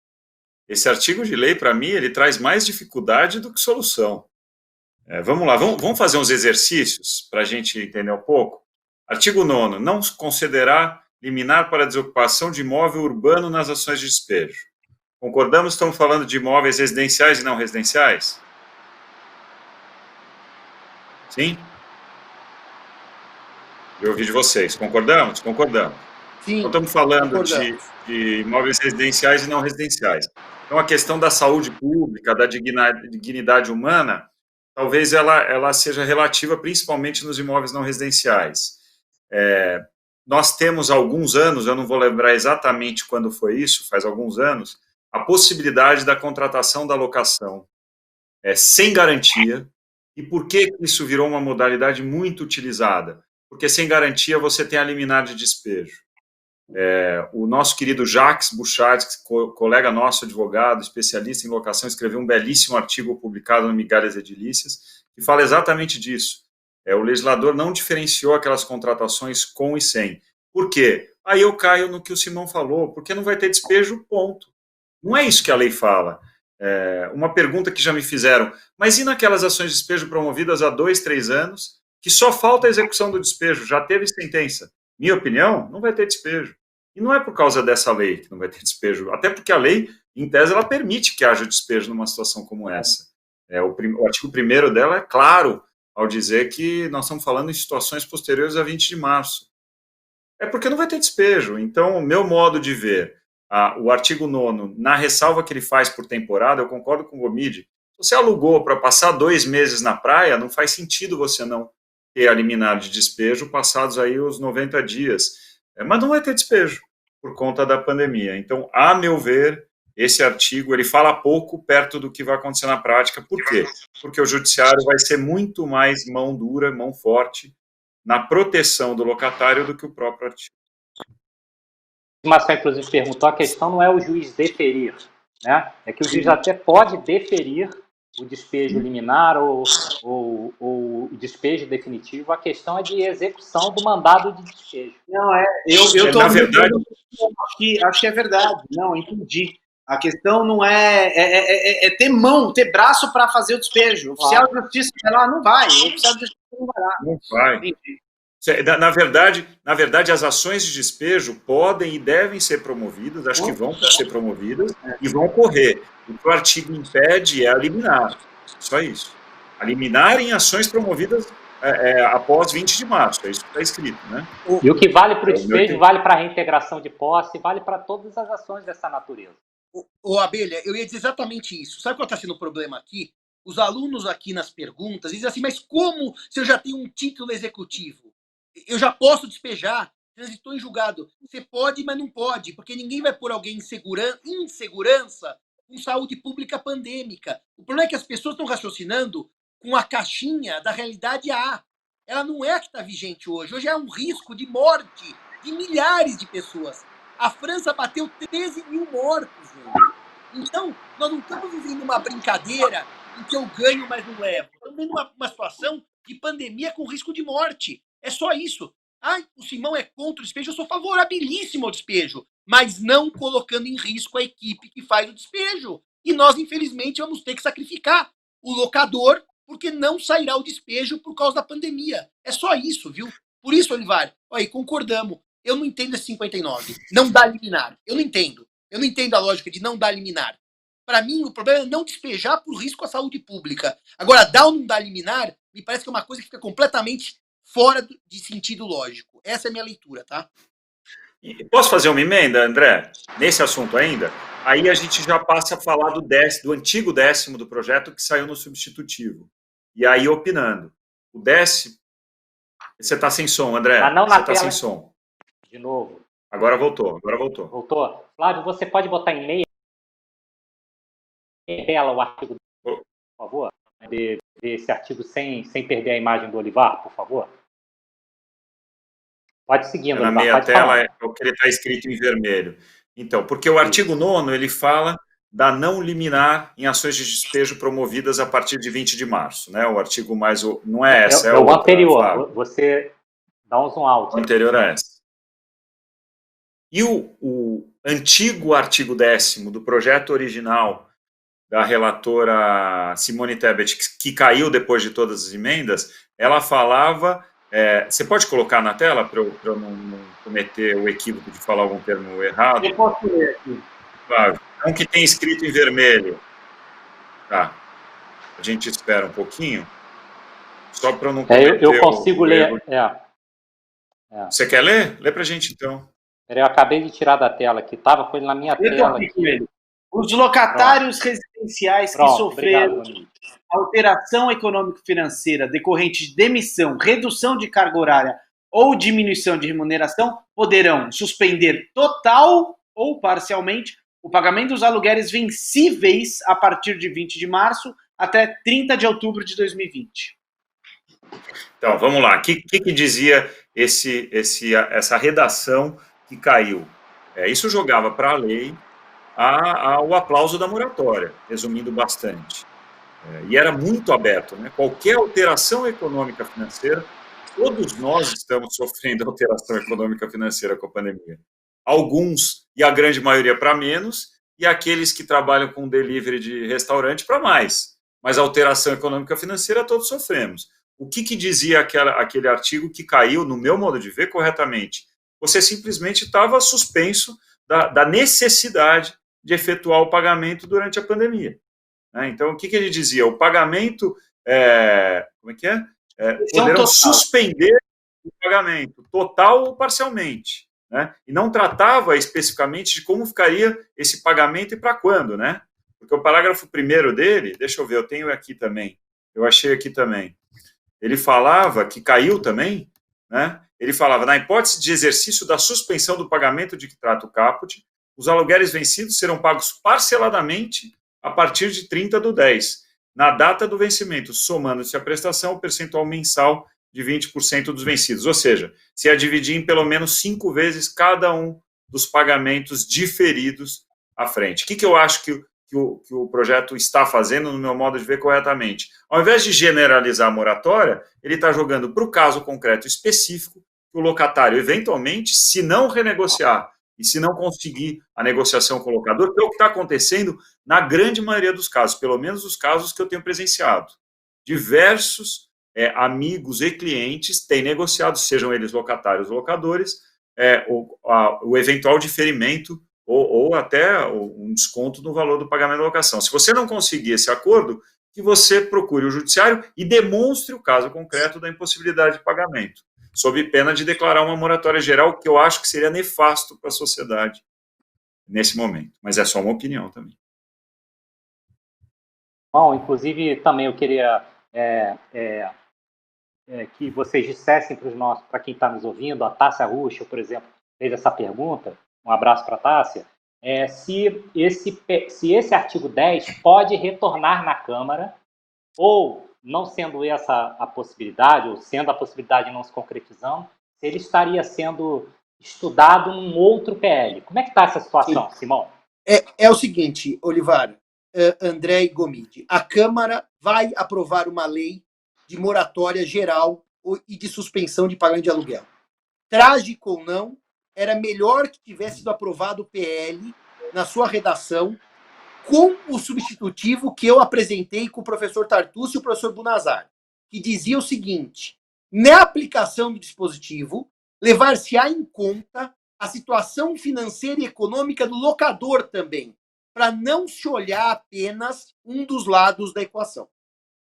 Esse artigo de lei, para mim, ele traz mais dificuldade do que solução. Vamos lá, vamos fazer uns exercícios para a gente entender um pouco? Artigo 9º, não concederá liminar para desocupação de imóvel urbano nas ações de despejo. Concordamos? Estamos falando de imóveis residenciais e não residenciais? Sim? Eu ouvi de vocês. Concordamos? Concordamos. Sim, então, estamos falando de imóveis residenciais e não residenciais. Então, a questão da saúde pública, da dignidade humana, talvez ela seja relativa principalmente nos imóveis não residenciais. Nós temos há alguns anos, eu não vou lembrar exatamente quando foi isso, faz alguns anos, a possibilidade da contratação da locação sem garantia. E por que isso virou uma modalidade muito utilizada? Porque sem garantia você tem a liminar de despejo. O nosso querido Jacques Bouchard, colega nosso, advogado, especialista em locação, escreveu um belíssimo artigo publicado no Migalhas Edilícias, que fala exatamente disso. O legislador não diferenciou aquelas contratações com e sem. Por quê? Aí eu caio no que o Simão falou, porque não vai ter despejo, ponto. Não é isso que a lei fala. Uma pergunta que já me fizeram, mas e naquelas ações de despejo promovidas há 2, 3 anos, que só falta a execução do despejo, já teve sentença? Minha opinião, não vai ter despejo. E não é por causa dessa lei que não vai ter despejo, até porque a lei, em tese, ela permite que haja despejo numa situação como essa. O artigo 1º dela é claro ao dizer que nós estamos falando em situações posteriores a 20 de março. É porque não vai ter despejo. Então, o meu modo de ver o artigo 9º, na ressalva que ele faz por temporada, eu concordo com o Gomide. Se você alugou para passar 2 meses na praia, não faz sentido você não ter a liminar de despejo passados aí os 90 dias. Mas não vai ter despejo por conta da pandemia. Então, a meu ver, esse artigo ele fala pouco perto do que vai acontecer na prática. Por quê? Porque o judiciário vai ser muito mais mão dura, mão forte na proteção do locatário do que o próprio artigo. O Marcelo, inclusive, perguntou, a questão não é o juiz deferir, né? É que o juiz até pode deferir o despejo liminar ou o despejo definitivo, a questão é de execução do mandado de despejo. Não, eu tô... Na verdade... Acho que é verdade. Não, entendi. A questão não é ter mão, ter braço para fazer o despejo. O oficial de justiça vai lá, não vai. O oficial de justiça não vai lá. Não vai. Entendi. Na verdade, as ações de despejo podem e devem ser promovidas, acho que vão ser promovidas e vão ocorrer. O que o artigo impede é a liminar. Só isso. A liminar em ações promovidas após 20 de março. É isso que está escrito, né? E o que vale para o despejo vale para a reintegração de posse, vale para todas as ações dessa natureza. Abelha, eu ia dizer exatamente isso. Sabe qual está sendo o problema aqui? Os alunos aqui nas perguntas dizem assim, mas como se eu já tenho um título executivo? Eu já posso despejar, transitou em julgado. Você pode, mas não pode, porque ninguém vai pôr alguém em insegurança com saúde pública pandêmica. O problema é que as pessoas estão raciocinando com a caixinha da realidade A. Ela não é a que está vigente hoje. Hoje é um risco de morte de milhares de pessoas. A França bateu 13 mil mortos, gente. Então, nós não estamos vivendo uma brincadeira em que eu ganho, mas não levo. Estamos vivendo uma situação de pandemia com risco de morte. É só isso. O Simão é contra o despejo, eu sou favorabilíssimo ao despejo, mas não colocando em risco a equipe que faz o despejo. E nós, infelizmente, vamos ter que sacrificar o locador, porque não sairá o despejo por causa da pandemia. É só isso, viu? Por isso, Olivar, aí concordamos. Eu não entendo esse 59. Não dá liminar. Eu não entendo. Eu não entendo a lógica de não dar liminar. Para mim, o problema é não despejar por risco à saúde pública. Agora, dar ou não dar liminar, me parece que é uma coisa que fica completamente fora de sentido lógico. Essa é a minha leitura, tá? Posso fazer uma emenda, André? Nesse assunto ainda? Aí a gente já passa a falar do antigo 10º do projeto que saiu no substitutivo. E aí, opinando. O 10º... Você está sem som, André. Mas não na você está tela. sem som. De novo. Agora voltou. Voltou? Flávio, você pode botar em meia tela o artigo, por favor? Ver esse artigo sem perder a imagem do Olivar, por favor? Pode seguir, Na meia tela é o que ele está escrito em vermelho. Então, porque o artigo 9º, ele fala da não liminar em ações de despejo promovidas a partir de 20 de março, né? O artigo mais... Não é essa, é o outra, anterior. Flávio. Você dá um zoom out. O anterior é essa. E o antigo artigo 10º do projeto original da relatora Simone Tebet, que caiu depois de todas as emendas, ela falava Você pode colocar na tela para eu não cometer o equívoco de falar algum termo errado? Eu posso ler aqui. Claro. Um que tem escrito em vermelho. Tá. A gente espera um pouquinho. Só para eu não cometer eu consigo ler. Você quer ler? Lê para a gente, então. Eu acabei de tirar da tela aqui. Estava com ele na minha tela. Aqui. Os locatários residenciais que sofreram alteração econômico-financeira decorrente de demissão, redução de carga horária ou diminuição de remuneração poderão suspender total ou parcialmente o pagamento dos aluguéis vencíveis a partir de 20 de março até 30 de outubro de 2020. Então, vamos lá. O que dizia essa redação que caiu? Isso jogava para a lei o aplauso da moratória, resumindo bastante. E era muito aberto, né? Qualquer alteração econômica financeira, todos nós estamos sofrendo alteração econômica financeira com a pandemia. Alguns, e a grande maioria, para menos, e aqueles que trabalham com delivery de restaurante para mais. Mas alteração econômica financeira todos sofremos. O que dizia aquele artigo que caiu, no meu modo de ver, corretamente? Você simplesmente estava suspenso da necessidade de efetuar o pagamento durante a pandemia. Então, o que ele dizia? O pagamento, como é que é? Poderão suspender o pagamento, total ou parcialmente. Né? E não tratava especificamente de como ficaria esse pagamento e para quando, né? Porque o parágrafo 1º dele, deixa eu ver, eu tenho aqui também, eu achei aqui também, ele falava, que caiu também, né? Ele falava, na hipótese de exercício da suspensão do pagamento de que trata o caput, os aluguéis vencidos serão pagos parceladamente a partir de 30/10, na data do vencimento, somando-se a prestação o percentual mensal de 20% dos vencidos. Ou seja, se ia dividir em pelo menos 5 vezes cada um dos pagamentos diferidos à frente. O que eu acho que o projeto está fazendo, no meu modo de ver, corretamente? Ao invés de generalizar a moratória, ele está jogando para o caso concreto específico que o locatário, eventualmente, se não renegociar e se não conseguir a negociação com o locador, que é o que está acontecendo na grande maioria dos casos, pelo menos os casos que eu tenho presenciado. Diversos amigos e clientes têm negociado, sejam eles locatários ou locadores, o eventual diferimento ou até um desconto no valor do pagamento da locação. Se você não conseguir esse acordo, que você procure o judiciário e demonstre o caso concreto da impossibilidade de pagamento, sob pena de declarar uma moratória geral, que eu acho que seria nefasto para a sociedade nesse momento. Mas é só uma opinião também. Bom, inclusive, também eu queria que vocês dissessem para quem está nos ouvindo, a Tássia Ruschel, por exemplo, fez essa pergunta, um abraço para a Tássia, se esse artigo 10 pode retornar na Câmara, ou, não sendo essa a possibilidade, ou sendo a possibilidade não se concretizando, se ele estaria sendo estudado num outro PL. Como é que está essa situação, sim, Simão? É o seguinte, Olivar, André e Gomide, a Câmara vai aprovar uma lei de moratória geral e de suspensão de pagamento de aluguel. Trágico ou não, era melhor que tivesse sido aprovado o PL na sua redação com o substitutivo que eu apresentei com o professor Tartucci e o professor Bunazar, que dizia o seguinte: na aplicação do dispositivo, levar-se-á em conta a situação financeira e econômica do locador também, para não se olhar apenas um dos lados da equação.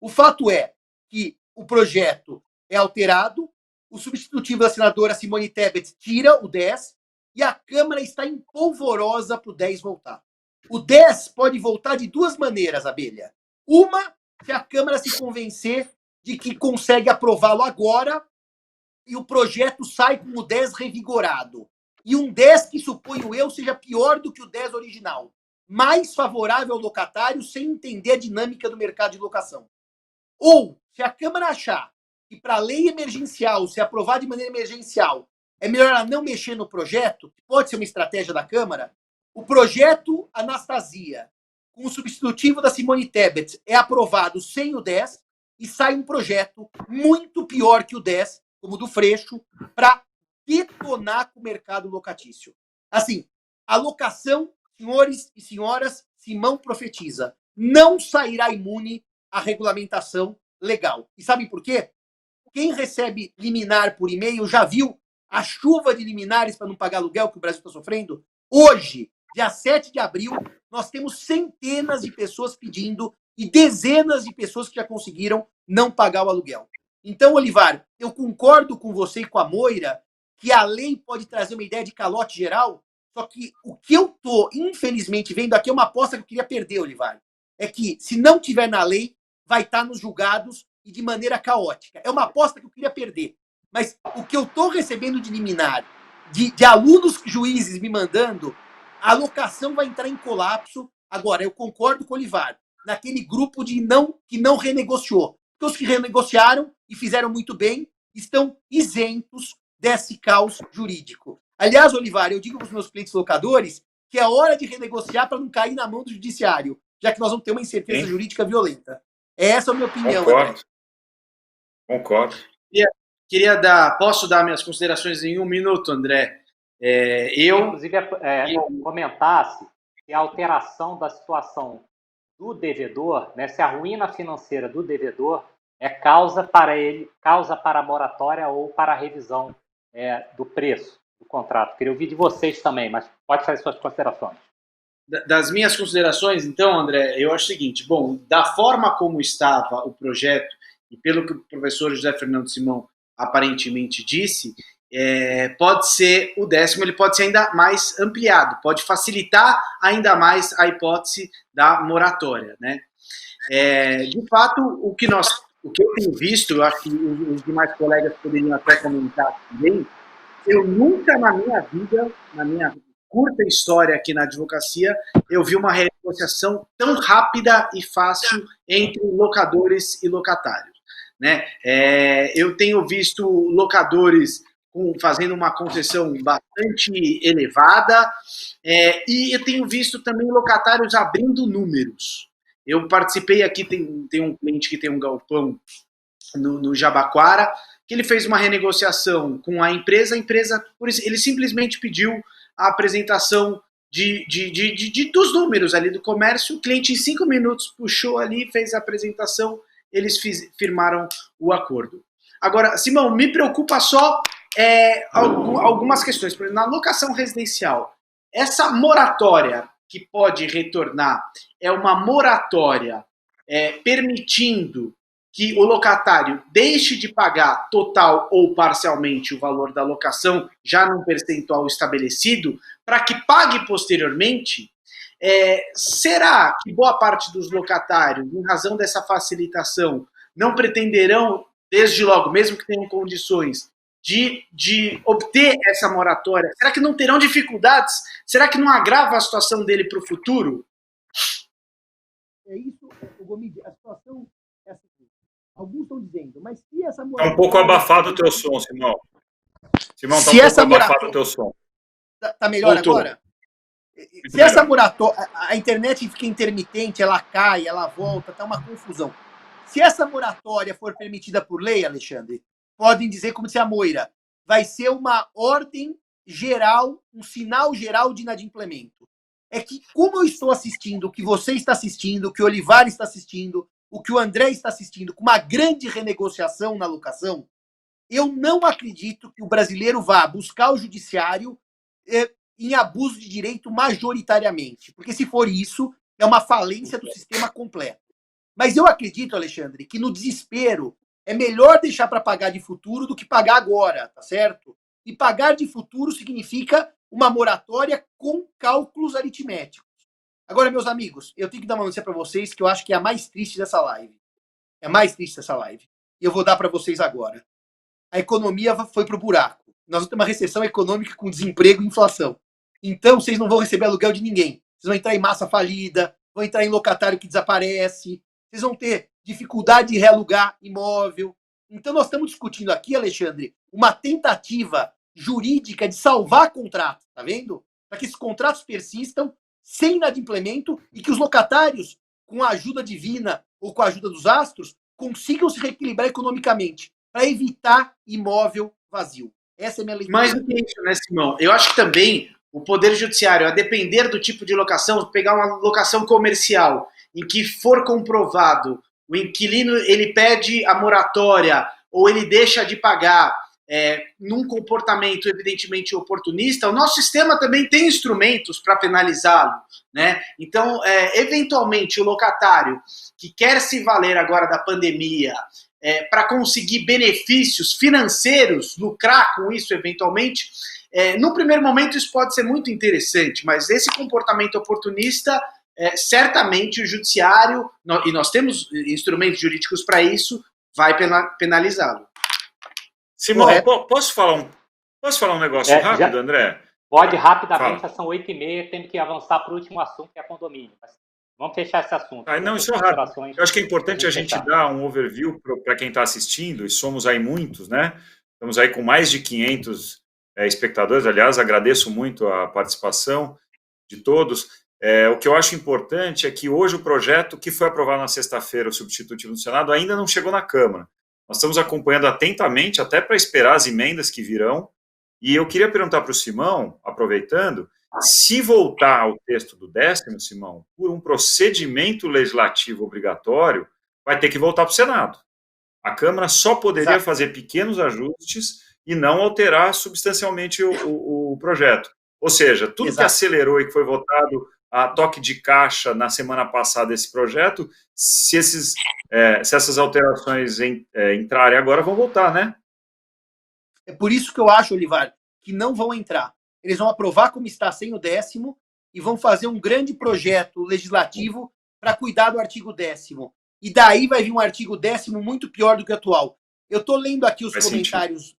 O fato é que o projeto é alterado, o substitutivo da senadora Simone Tebet tira o 10 e a Câmara está em polvorosa para o 10 voltar. O 10 pode voltar de duas maneiras, Abelha. Uma, se a Câmara se convencer de que consegue aprová-lo agora e o projeto sai com o 10 revigorado. E um 10 que, suponho eu, seja pior do que o 10 original. Mais favorável ao locatário sem entender a dinâmica do mercado de locação. Ou, se a Câmara achar que para a lei emergencial, se aprovar de maneira emergencial, é melhor ela não mexer no projeto, que pode ser uma estratégia da Câmara, o projeto Anastasia, com o substitutivo da Simone Tebet, é aprovado sem o 10 e sai um projeto muito pior que o 10, como o do Freixo, para detonar com o mercado locatício. Assim, a locação, senhores e senhoras, Simão profetiza, não sairá imune à regulamentação legal. E sabem por quê? quem recebe liminar por e-mail já viu a chuva de liminares para não pagar aluguel que o Brasil está sofrendo? Hoje, dia 7 de abril, nós temos centenas de pessoas pedindo e dezenas de pessoas que já conseguiram não pagar o aluguel. Então, Olivar, eu concordo com você e com a Moira que a lei pode trazer uma ideia de calote geral, só que o que eu tô, infelizmente, vendo aqui é uma aposta que eu queria perder, Olivar. É que, se não tiver na lei, vai estar nos julgados e de maneira caótica. É uma aposta que eu queria perder. Mas o que eu estou recebendo de liminar, de alunos juízes me mandando, a locação vai entrar em colapso. Agora, eu concordo com o Olivar, naquele grupo que não renegociou. Porque os que renegociaram e fizeram muito bem estão isentos desse caos jurídico. Aliás, Olivar, eu digo para os meus clientes locadores que é hora de renegociar para não cair na mão do judiciário, já que nós vamos ter uma incerteza jurídica violenta. Essa é a minha opinião, Concordo. André. Concordo. Posso dar minhas considerações em 1 minuto, André? Inclusive, comentasse que a alteração da situação do devedor, né, se a ruína financeira do devedor é causa para a moratória ou para a revisão do preço do contrato. Queria ouvir de vocês também, mas pode fazer suas considerações. Das minhas considerações, então, André, eu acho o seguinte, bom, da forma como estava o projeto, e pelo que o professor José Fernando Simão aparentemente disse, pode ser o 10º, ele pode ser ainda mais ampliado, pode facilitar ainda mais a hipótese da moratória, né? De fato, o que eu tenho visto, eu acho que os demais colegas poderiam até comentar também, eu nunca na minha vida, na minha curta história aqui na advocacia, eu vi uma renegociação tão rápida e fácil entre locadores e locatários, né? Eu tenho visto locadores fazendo uma concessão bastante elevada, e eu tenho visto também locatários abrindo números. Eu participei aqui, tem um cliente que tem um galpão no Jabaquara, que ele fez uma renegociação com a empresa ele simplesmente pediu a apresentação dos números ali do comércio, o cliente em 5 minutos puxou ali, fez a apresentação, eles firmaram o acordo. Agora, Simão, me preocupa só algumas questões. Por exemplo, na locação residencial, essa moratória que pode retornar é uma moratória permitindo que o locatário deixe de pagar total ou parcialmente o valor da locação, já num percentual estabelecido, para que pague posteriormente. Será que boa parte dos locatários, em razão dessa facilitação, não pretenderão, desde logo, mesmo que tenham condições, de obter essa moratória? Será que não terão dificuldades? Será que não agrava a situação dele para o futuro? É isso, Gomide, a situação é assim. Alguns estão dizendo, mas se essa moratória... Está um pouco abafado o teu som, Simão. Simão, está um pouco abafado o teu som. Está melhor Voltou. Agora? Se essa moratória... A internet fica intermitente, ela cai, ela volta, está uma confusão. Se essa moratória for permitida por lei, Alexandre, podem dizer, como disse a Moira, vai ser uma ordem geral, um sinal geral de inadimplemento. É que, como eu estou assistindo, o que você está assistindo, o que o Olivar está assistindo, o que o André está assistindo, com uma grande renegociação na locação, eu não acredito que o brasileiro vá buscar o judiciário em abuso de direito majoritariamente. Porque, se for isso, é uma falência do sistema completo. Mas eu acredito, Alexandre, que no desespero é melhor deixar para pagar de futuro do que pagar agora, tá certo? E pagar de futuro significa uma moratória com cálculos aritméticos. Agora, meus amigos, eu tenho que dar uma notícia para vocês que eu acho que é a mais triste dessa live. É a mais triste dessa live. E eu vou dar para vocês agora. A economia foi pro buraco. Nós vamos ter uma recessão econômica com desemprego e inflação. Então, vocês não vão receber aluguel de ninguém. Vocês vão entrar em massa falida, vão entrar em locatário que desaparece, vocês vão ter dificuldade de realugar imóvel. Então, nós estamos discutindo aqui, Alexandre, uma tentativa jurídica de salvar contratos, tá vendo? Para que esses contratos persistam sem inadimplemento e que os locatários, com a ajuda divina ou com a ajuda dos astros, consigam se reequilibrar economicamente para evitar imóvel vazio. Essa é a minha leitura. Mais do que isso, né, Simão? Eu acho que também o Poder Judiciário, a depender do tipo de locação, pegar uma locação comercial em que for comprovado, o inquilino ele pede a moratória ou ele deixa de pagar num comportamento evidentemente oportunista, o nosso sistema também tem instrumentos para penalizá-lo, né? Então, eventualmente, o locatário que quer se valer agora da pandemia para conseguir benefícios financeiros, lucrar com isso eventualmente, no primeiro momento isso pode ser muito interessante, mas esse comportamento oportunista, certamente o judiciário, e nós temos instrumentos jurídicos para isso, vai penalizá-lo. Simão, posso falar um negócio rápido, André? Pode, rapidamente, são 8h30, temos que avançar para o último assunto, que é condomínio. Mas vamos fechar esse assunto. Não, isso é rápido. Eu acho que é importante a gente dar um overview para quem está assistindo, e somos aí muitos, né? Estamos aí com mais de 500 espectadores, aliás, agradeço muito a participação de todos. O que eu acho importante é que hoje o projeto que foi aprovado na sexta-feira, o substitutivo no Senado, ainda não chegou na Câmara. Nós estamos acompanhando atentamente, até para esperar as emendas que virão, e eu queria perguntar para o Simão, aproveitando, se voltar ao texto do 10º, Simão, por um procedimento legislativo obrigatório, vai ter que voltar para o Senado. A Câmara só poderia fazer pequenos ajustes e não alterar substancialmente o projeto. Ou seja, tudo que acelerou e que foi votado a toque de caixa na semana passada esse projeto, se essas alterações entrarem agora, vão voltar, né? É por isso que eu acho, Olivar, que não vão entrar. Eles vão aprovar como está sem o 10º e vão fazer um grande projeto legislativo para cuidar do artigo 10º. E daí vai vir um artigo 10º muito pior do que o atual. Eu estou lendo aqui os comentários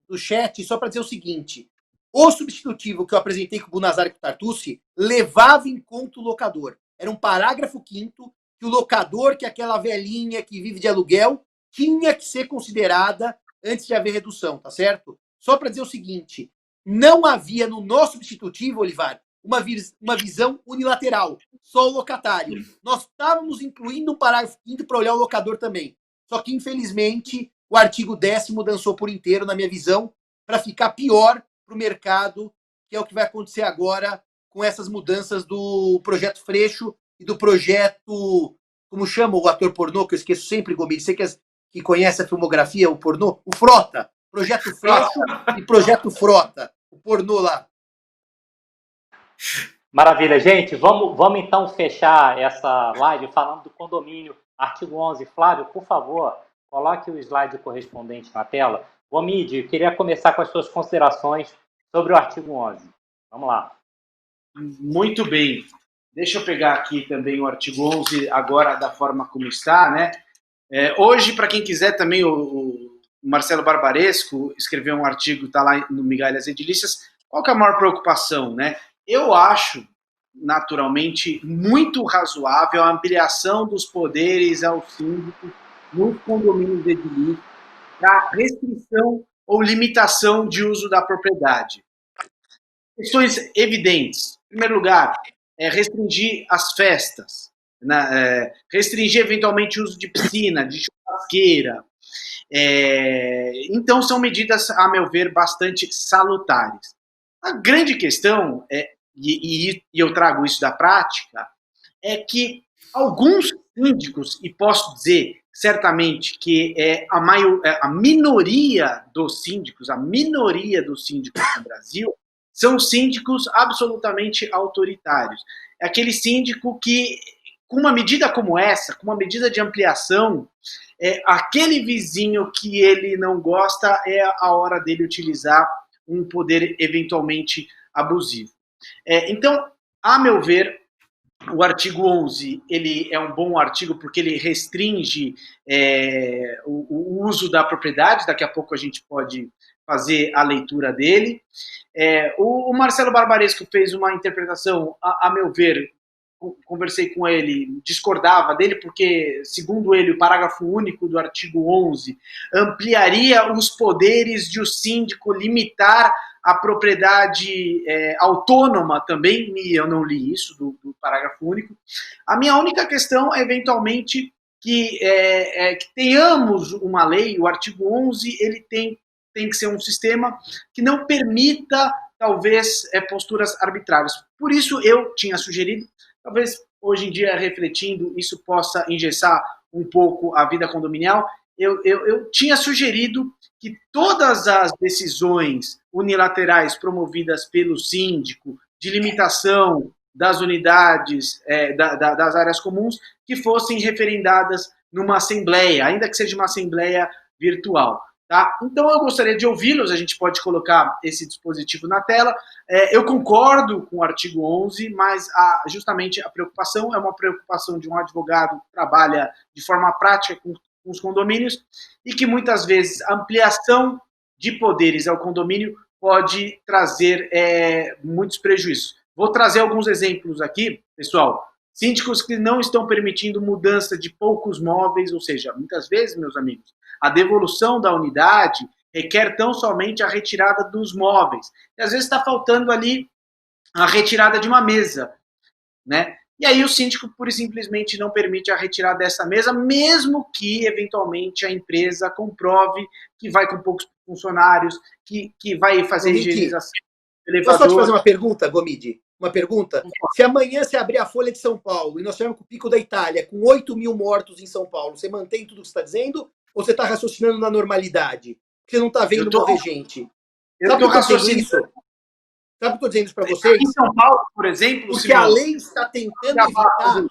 do chat só para dizer o seguinte: o substitutivo que eu apresentei com o Bunazar e com o Tartucci levava em conta o locador. Era um parágrafo 5º que o locador, que é aquela velhinha que vive de aluguel, tinha que ser considerada antes de haver redução, tá certo? Só para dizer o seguinte, não havia no nosso substitutivo, Olivar, uma visão unilateral, só o locatário. Nós estávamos incluindo um parágrafo 5º para olhar o locador também. Só que, infelizmente, o artigo 10º dançou por inteiro, na minha visão, para ficar pior para o mercado, que é o que vai acontecer agora com essas mudanças do projeto Freixo e do projeto, como chama o ator pornô, que eu esqueço sempre, Gomes, você que conhece a filmografia, o pornô, o Frota, projeto Freixo e projeto Frota, o pornô lá. Maravilha, gente, vamos então fechar essa live falando do condomínio, artigo 11. Flávio, por favor, coloque o slide correspondente na tela. Omid, queria começar com as suas considerações sobre o artigo 11. Vamos lá. Muito bem. Deixa eu pegar aqui também o artigo 11, agora da forma como está, né? Hoje, para quem quiser também, o Marcelo Barbaresco escreveu um artigo, está lá no Migalhas Edilícias. Qual que é a maior preocupação, né? Eu acho, naturalmente, muito razoável a ampliação dos poderes ao síndico nos condomínios de edilícias para restrição ou limitação de uso da propriedade. Questões evidentes. Em primeiro lugar, restringir as festas, né? Restringir eventualmente o uso de piscina, de churrasqueira. Então, são medidas, a meu ver, bastante salutares. A grande questão, e eu trago isso da prática, é que alguns síndicos, e posso dizer certamente que a minoria dos síndicos no Brasil, são síndicos absolutamente autoritários. É aquele síndico que, com uma medida como essa, com uma medida de ampliação, aquele vizinho que ele não gosta, é a hora dele utilizar um poder eventualmente abusivo. Então, a meu ver, o artigo 11 ele é um bom artigo porque ele restringe o uso da propriedade. Daqui a pouco a gente pode fazer a leitura dele. O Marcelo Barbaresco fez uma interpretação, a meu ver, conversei com ele, discordava dele, porque, segundo ele, o parágrafo único do artigo 11 ampliaria os poderes de o síndico limitar a propriedade autônoma também, e eu não li isso do parágrafo único. A minha única questão é, eventualmente, que tenhamos uma lei, o artigo 11, ele tem que ser um sistema que não permita, talvez, posturas arbitrárias. Por isso, eu tinha sugerido, talvez, hoje em dia, refletindo, isso possa engessar um pouco a vida condominial, eu tinha sugerido que todas as decisões unilaterais promovidas pelo síndico de limitação das unidades, das áreas comuns, que fossem referendadas numa assembleia, ainda que seja uma assembleia virtual. Tá? Então, eu gostaria de ouvi-los, a gente pode colocar esse dispositivo na tela. Eu concordo com o artigo 11, mas justamente a preocupação é uma preocupação de um advogado que trabalha de forma prática com os condomínios e que muitas vezes a ampliação de poderes ao condomínio pode trazer muitos prejuízos. Vou trazer alguns exemplos aqui, pessoal. Síndicos que não estão permitindo mudança de poucos móveis, ou seja, muitas vezes, meus amigos, a devolução da unidade requer tão somente a retirada dos móveis. E às vezes está faltando ali a retirada de uma mesa, né? E aí o síndico pura e simplesmente não permite a retirada dessa mesa, mesmo que, eventualmente, a empresa comprove que vai com poucos funcionários, que vai fazer higienização do elevador. Posso só te fazer uma pergunta, Gomide? Uma pergunta? Se amanhã você abrir a Folha de São Paulo e nós tivermos com o Pico da Itália, com 8 mil mortos em São Paulo, você mantém tudo que você está dizendo ou você está raciocinando na normalidade? Você não está vendo morrer gente? Eu estou raciocinando isso. Sabe o que eu estou dizendo isso para vocês? Em São Paulo, por exemplo, porque a lei está tentando evitar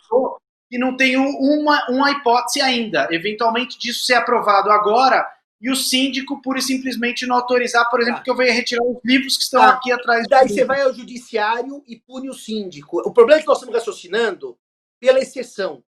que não tem uma hipótese ainda. Eventualmente disso ser aprovado agora e o síndico pura e simplesmente não autorizar, por exemplo, que eu venha retirar os livros que estão aqui atrás. E daí você vai ao judiciário e pune o síndico. O problema é que nós estamos raciocinando pela exceção.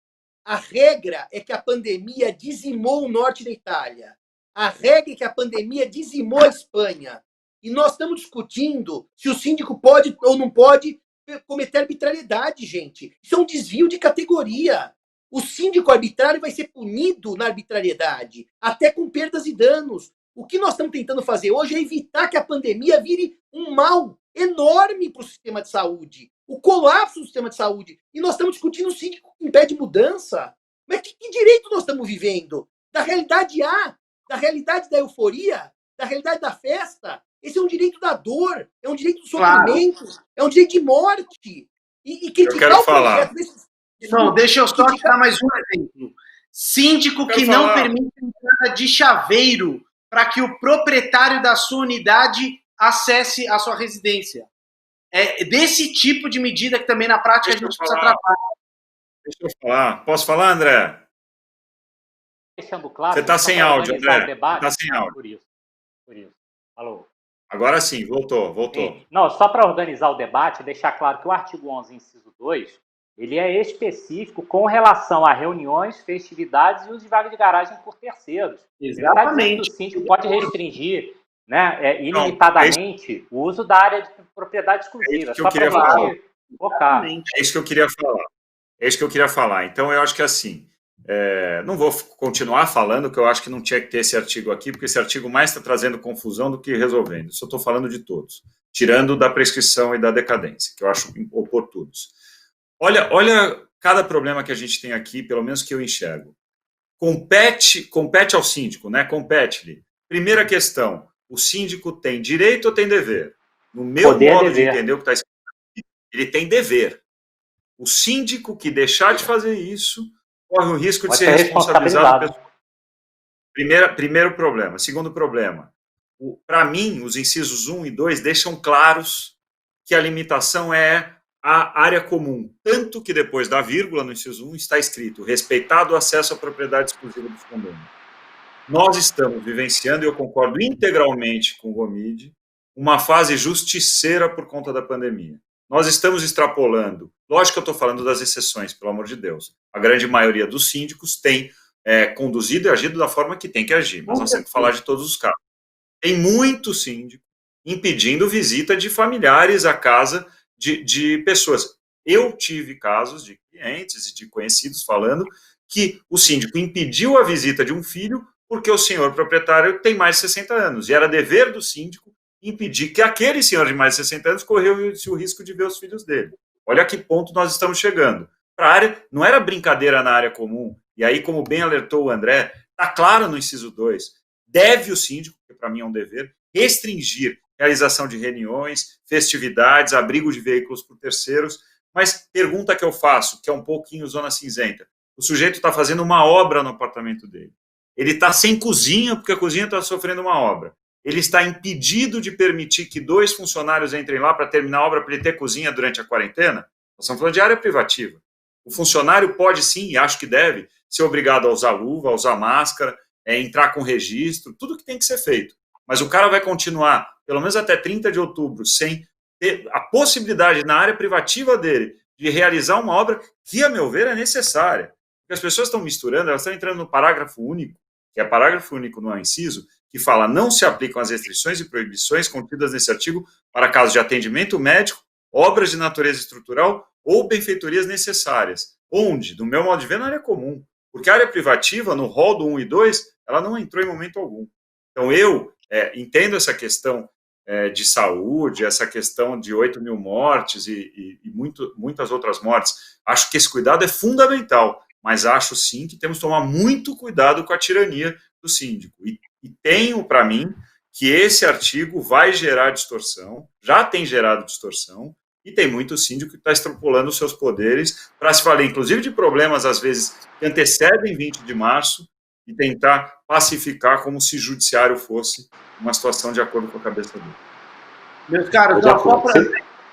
A regra é que a pandemia dizimou o norte da Itália. A regra é que a pandemia dizimou a Espanha. E nós estamos discutindo se o síndico pode ou não pode cometer arbitrariedade, gente. Isso é um desvio de categoria. O síndico arbitrário vai ser punido na arbitrariedade, até com perdas e danos. O que nós estamos tentando fazer hoje é evitar que a pandemia vire um mal enorme para o sistema de saúde. O colapso do sistema de saúde. E nós estamos discutindo o síndico que impede mudança. Mas que direito nós estamos vivendo? Da realidade A, da realidade da euforia, da realidade da festa. Esse é um direito da dor, é um direito do sofrimento, é um direito de morte. E criticar o projeto desse... Não, deixa eu só te dar mais um exemplo. Síndico que não permite a entrada de chaveiro para que o proprietário da sua unidade acesse a sua residência. É desse tipo de medida que também na prática a gente precisa trabalhar. Deixa eu falar. Posso falar, André? Deixando claro. Você está sem áudio, André. Está sem áudio. Por isso. Falou. Agora sim, voltou. Sim. Não, só para organizar o debate, deixar claro que o artigo 11, inciso 2, ele é específico com relação a reuniões, festividades e uso de vaga de garagem por terceiros. Exatamente. O síndico pode restringir, né, ilimitadamente o uso da área de propriedade exclusiva. É só para a gente focar. É isso que eu queria falar. Então, eu acho que assim, não vou continuar falando, que eu acho que não tinha que ter esse artigo aqui, porque esse artigo mais está trazendo confusão do que resolvendo. Só estou falando de todos, tirando da prescrição e da decadência, que eu acho oportunos. Olha cada problema que a gente tem aqui, pelo menos que eu enxergo. Compete ao síndico, né? Compete-lhe. Primeira questão, o síndico tem direito ou tem dever? No meu modo de entender o que está escrito aqui, ele tem dever. O síndico que deixar de fazer isso corre o risco de ser responsabilizado. Primeiro problema. Segundo problema, para mim, os incisos 1 e 2 deixam claros que a limitação é a área comum, tanto que depois da vírgula no inciso 1 está escrito respeitado o acesso à propriedade exclusiva dos condomínios. Nós estamos vivenciando, e eu concordo integralmente com o Gomide, uma fase justiceira por conta da pandemia. Nós estamos extrapolando, lógico que eu estou falando das exceções, pelo amor de Deus. A grande maioria dos síndicos tem conduzido e agido da forma que tem que agir, mas nós temos que falar de todos os casos. Tem muito síndico impedindo visita de familiares à casa de pessoas. Eu tive casos de clientes e de conhecidos falando que o síndico impediu a visita de um filho porque o senhor proprietário tem mais de 60 anos. E era dever do síndico impedir que aquele senhor de mais de 60 anos correu o risco de ver os filhos dele. Olha a que ponto nós estamos chegando. Para a área, não era brincadeira na área comum. E aí, como bem alertou o André, está claro no inciso 2, deve o síndico, que para mim é um dever, restringir realização de reuniões, festividades, abrigo de veículos por terceiros, mas pergunta que eu faço, que é um pouquinho zona cinzenta, o sujeito está fazendo uma obra no apartamento dele, Ele está sem cozinha, porque a cozinha está sofrendo uma obra. Ele está impedido de permitir que 2 funcionários entrem lá para terminar a obra, para ele ter cozinha durante a quarentena. Nós estamos falando de área privativa. O funcionário pode sim, e acho que deve, ser obrigado a usar luva, a usar máscara, entrar com registro, tudo que tem que ser feito. Mas o cara vai continuar, pelo menos até 30 de outubro, sem ter a possibilidade na área privativa dele de realizar uma obra que, a meu ver, é necessária. Porque as pessoas estão misturando, elas estão entrando no parágrafo único, que é parágrafo único no inciso, que fala: não se aplicam as restrições e proibições contidas nesse artigo para casos de atendimento médico, obras de natureza estrutural ou benfeitorias necessárias. Onde? Do meu modo de ver, na área comum. Porque a área privativa, no rol do 1 e 2, ela não entrou em momento algum. Então, eu entendo essa questão de saúde, essa questão de 8 mil mortes e muitas outras mortes. Acho que esse cuidado é fundamental, mas acho sim que temos que tomar muito cuidado com a tirania do síndico. E tenho para mim que esse artigo vai gerar distorção, já tem gerado distorção, e tem muito síndico que está extrapolando os seus poderes para se falar, inclusive, de problemas, às vezes, que antecedem 20 de março, e tentar pacificar como se judiciário fosse uma situação de acordo com a cabeça dele. Meus caros, só para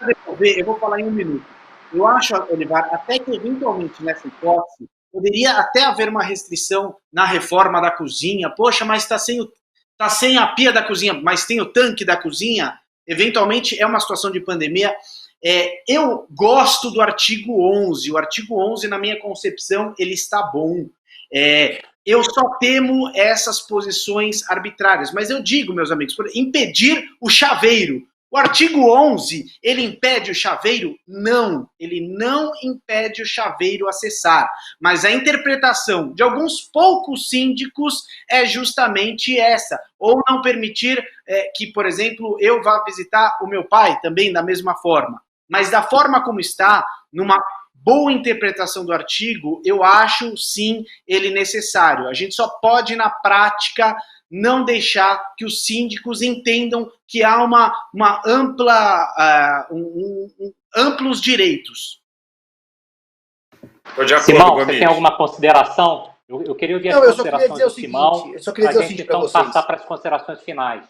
devolver, eu vou falar em 1 minuto. Eu acho, Olivar, até que eventualmente nessa hipótese, poderia até haver uma restrição na reforma da cozinha. Poxa, mas está sem a pia da cozinha, mas tem o tanque da cozinha. Eventualmente é uma situação de pandemia. Eu gosto do artigo 11. O artigo 11, na minha concepção, ele está bom. Eu só temo essas posições arbitrárias. Mas eu digo, meus amigos, impedir o chaveiro. O artigo 11, ele impede o chaveiro? Não, ele não impede o chaveiro acessar. Mas a interpretação de alguns poucos síndicos é justamente essa. Ou não permitir que, por exemplo, eu vá visitar o meu pai também da mesma forma. Mas da forma como está, numa boa interpretação do artigo, eu acho, sim, ele necessário. A gente só pode, na prática, não deixar que os síndicos entendam que há uma ampla, amplos direitos. Estou de acordo, Simão, Gomes. você tem alguma consideração? Eu queria ouvir as considerações do Simão, eu só queria dizer o gente seguinte para então vocês. passar para as considerações finais.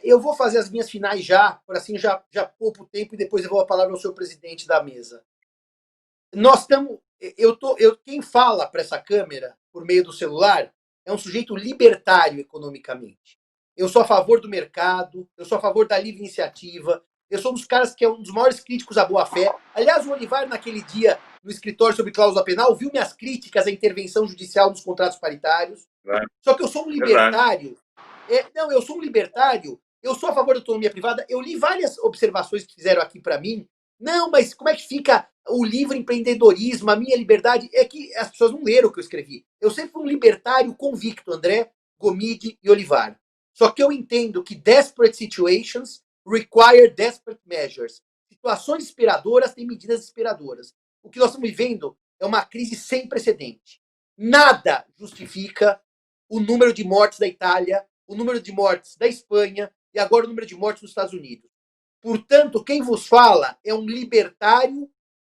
Eu vou fazer as minhas finais já, por assim já poupo o tempo e depois eu vou a palavra ao seu presidente da mesa. Nós estamos... quem fala para essa câmera, por meio do celular, é um sujeito libertário economicamente. Eu sou a favor do mercado, eu sou a favor da livre iniciativa, eu sou um dos caras que é um dos maiores críticos à boa-fé. Aliás, o Olivar, naquele dia, no escritório sobre cláusula penal, viu minhas críticas à intervenção judicial nos contratos paritários. Só que eu sou um libertário. Eu sou um libertário, eu sou a favor da autonomia privada. Eu li várias observações que fizeram aqui para mim. Não, mas como é que fica o livre empreendedorismo, a minha liberdade? É que as pessoas não leram o que eu escrevi. Eu sempre fui um libertário convicto, André, Gomide e Olivar. Só que eu entendo que desperate situations require desperate measures. Situações inspiradoras têm medidas inspiradoras. O que nós estamos vivendo é uma crise sem precedente. Nada justifica o número de mortes da Itália, o número de mortes da Espanha e agora o número de mortes nos Estados Unidos. Portanto, quem vos fala é um libertário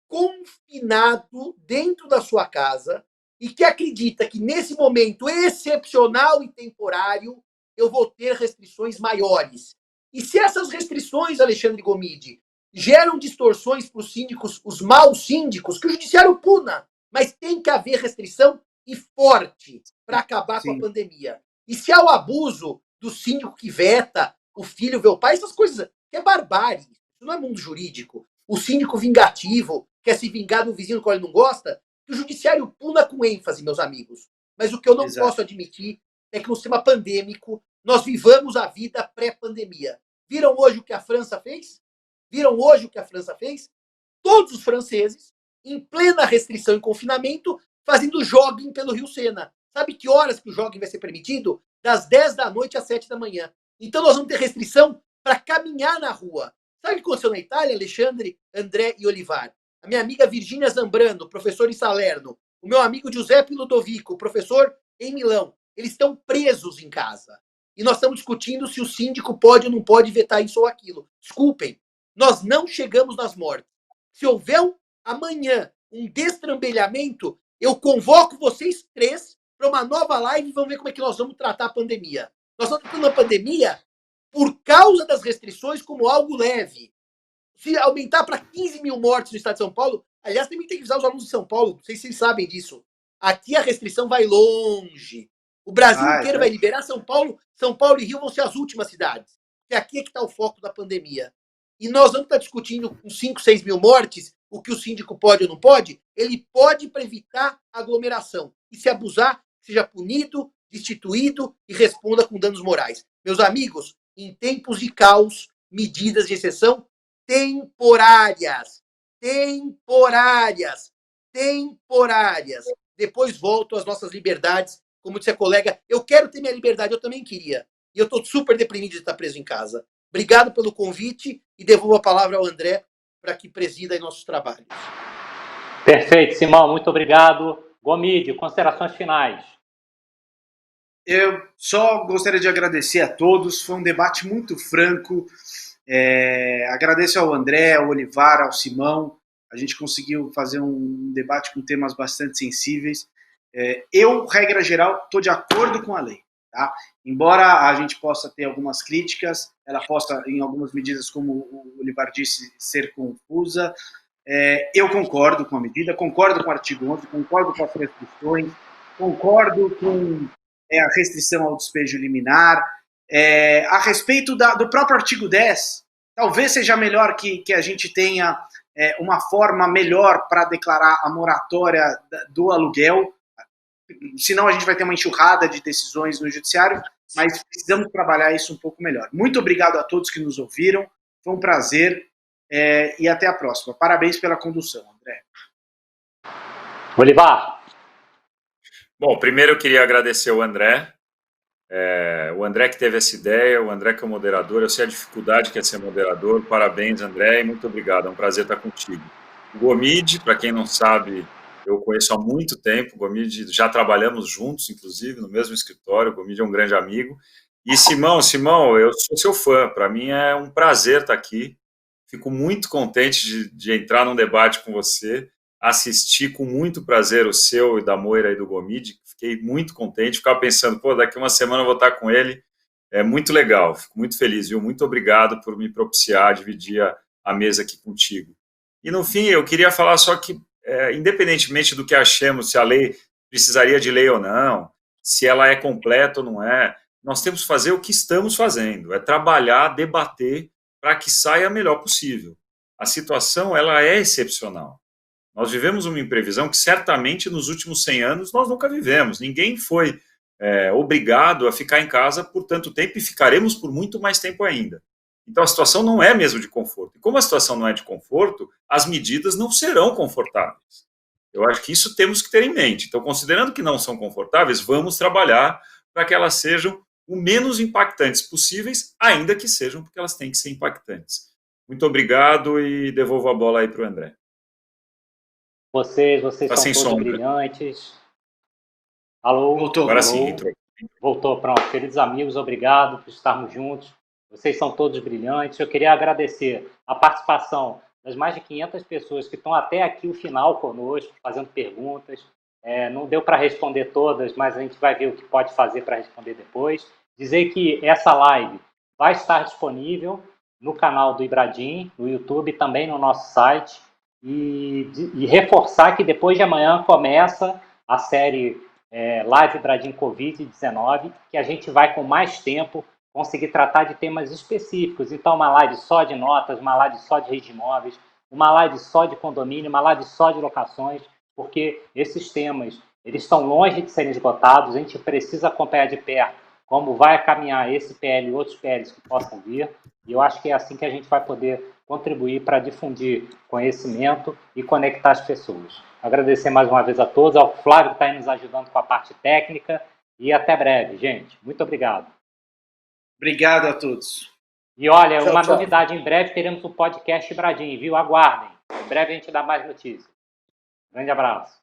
confinado dentro da sua casa e que acredita que nesse momento excepcional e temporário eu vou ter restrições maiores. E se essas restrições, Alexandre Gomide, geram distorções para os síndicos, os maus síndicos, que o judiciário puna, mas tem que haver restrição e forte para acabar com a pandemia. E se há o abuso do síndico que veta o filho ver o pai, essas coisas, que é barbárie, isso não é mundo jurídico. O síndico vingativo quer se vingar do vizinho do qual ele não gosta, que o judiciário puna com ênfase, meus amigos. Mas o que eu não posso admitir é que no sistema pandêmico nós vivamos a vida pré-pandemia. Viram hoje o que a França fez? Viram hoje o que a França fez? Todos os franceses, em plena restrição e confinamento, fazendo jogging pelo Rio Sena. Sabe que horas que o jogging vai ser permitido? Das 10 da noite às 7 da manhã. Então nós vamos ter restrição para caminhar na rua. Sabe o que aconteceu na Itália, Alexandre, André e Olivar? A minha amiga Virgínia Zambrano, professor em Salerno, o meu amigo Giuseppe Ludovico, professor em Milão, eles estão presos em casa. E nós estamos discutindo se o síndico pode ou não pode vetar isso ou aquilo. Desculpem, nós não chegamos nas mortes. Se houver amanhã um destrambelhamento, eu convoco vocês 3 para uma nova live e vamos ver como é que nós vamos tratar a pandemia. Nós estamos tratando a pandemia por causa das restrições como algo leve. Se aumentar para 15 mil mortes no estado de São Paulo, aliás, também tem que avisar os alunos de São Paulo, não sei se vocês sabem disso. Aqui a restrição vai longe. O Brasil inteiro vai liberar São Paulo e Rio vão ser as últimas cidades. Porque aqui é que está o foco da pandemia. E nós vamos estar discutindo com 5, 6 mil mortes, o que o síndico pode ou não pode. Ele pode para evitar aglomeração. E se abusar, seja punido, destituído e responda com danos morais. Meus amigos, em tempos de caos, medidas de exceção temporárias. Temporárias. Temporárias. Depois voltam às nossas liberdades. Como disse a colega, eu quero ter minha liberdade, eu também queria. E eu estou super deprimido de estar preso em casa. Obrigado pelo convite e devolvo a palavra ao André para que presida em nossos trabalhos. Perfeito, Simão, muito obrigado. Gomide, considerações finais. Eu só gostaria de agradecer a todos, foi um debate muito franco. Agradeço ao André, ao Olivar, ao Simão. A gente conseguiu fazer um debate com temas bastante sensíveis. Eu, regra geral, estou de acordo com a lei. Tá? Embora a gente possa ter algumas críticas, ela possa, em algumas medidas, como o Olivar disse, ser confusa. Eu concordo com a medida, concordo com o artigo 11, concordo com as restrições, concordo com a restrição ao despejo liminar. A respeito do próprio artigo 10, talvez seja melhor que a gente tenha uma forma melhor para declarar a moratória do aluguel, senão a gente vai ter uma enxurrada de decisões no judiciário, mas precisamos trabalhar isso um pouco melhor. Muito obrigado a todos que nos ouviram, foi um prazer e até a próxima. Parabéns pela condução, André. Olivar. Bom, primeiro eu queria agradecer o André que teve essa ideia, o André que é o moderador, eu sei a dificuldade que é ser moderador, parabéns André e muito obrigado, é um prazer estar contigo. O Gomide, para quem não sabe, eu conheço há muito tempo, o Gomide, já trabalhamos juntos, inclusive, no mesmo escritório, o Gomide é um grande amigo. E Simão, eu sou seu fã, para mim é um prazer estar aqui, fico muito contente de entrar num debate com você, assistir com muito prazer o seu e da Moira e do Gomide, fiquei muito contente, ficava pensando, daqui uma semana eu vou estar com ele, é muito legal, fico muito feliz, viu? Muito obrigado por me propiciar, dividir a mesa aqui contigo. E no fim, eu queria falar só que, independentemente do que achemos, se a lei precisaria de lei ou não, se ela é completa ou não é, nós temos que fazer o que estamos fazendo, é trabalhar, debater para que saia o melhor possível. A situação, ela é excepcional. Nós vivemos uma imprevisão que certamente nos últimos 100 anos nós nunca vivemos. Ninguém foi obrigado a ficar em casa por tanto tempo e ficaremos por muito mais tempo ainda. Então a situação não é mesmo de conforto. E como a situação não é de conforto, as medidas não serão confortáveis. Eu acho que isso temos que ter em mente. Então, considerando que não são confortáveis, vamos trabalhar para que elas sejam o menos impactantes possíveis, ainda que sejam, porque elas têm que ser impactantes. Muito obrigado e devolvo a bola aí para o André. Vocês tá são todos brilhantes. Alô? Voltou. Agora sim, entrou. Voltou, pronto. Queridos amigos, obrigado por estarmos juntos. Vocês são todos brilhantes. Eu queria agradecer a participação das mais de 500 pessoas que estão até aqui o final conosco, fazendo perguntas. Não deu para responder todas, mas a gente vai ver o que pode fazer para responder depois. Dizer que essa live vai estar disponível no canal do Ibradim, no YouTube e também no nosso site. E reforçar que depois de amanhã começa a série Live Ibradim Covid-19, que a gente vai com mais tempo conseguir tratar de temas específicos. Então, uma live só de notas, uma live só de rede de imóveis, uma live só de condomínio, uma live só de locações, porque esses temas eles estão longe de serem esgotados, a gente precisa acompanhar de perto como vai caminhar esse PL e outros PLs que possam vir, e eu acho que é assim que a gente vai poder contribuir para difundir conhecimento e conectar as pessoas. Agradecer mais uma vez a todos, ao Flávio que está aí nos ajudando com a parte técnica, e até breve, gente. Muito obrigado. Obrigado a todos. E olha, tchau. Novidade, em breve teremos o podcast Ibradim, viu? Aguardem. Em breve a gente dá mais notícias. Grande abraço.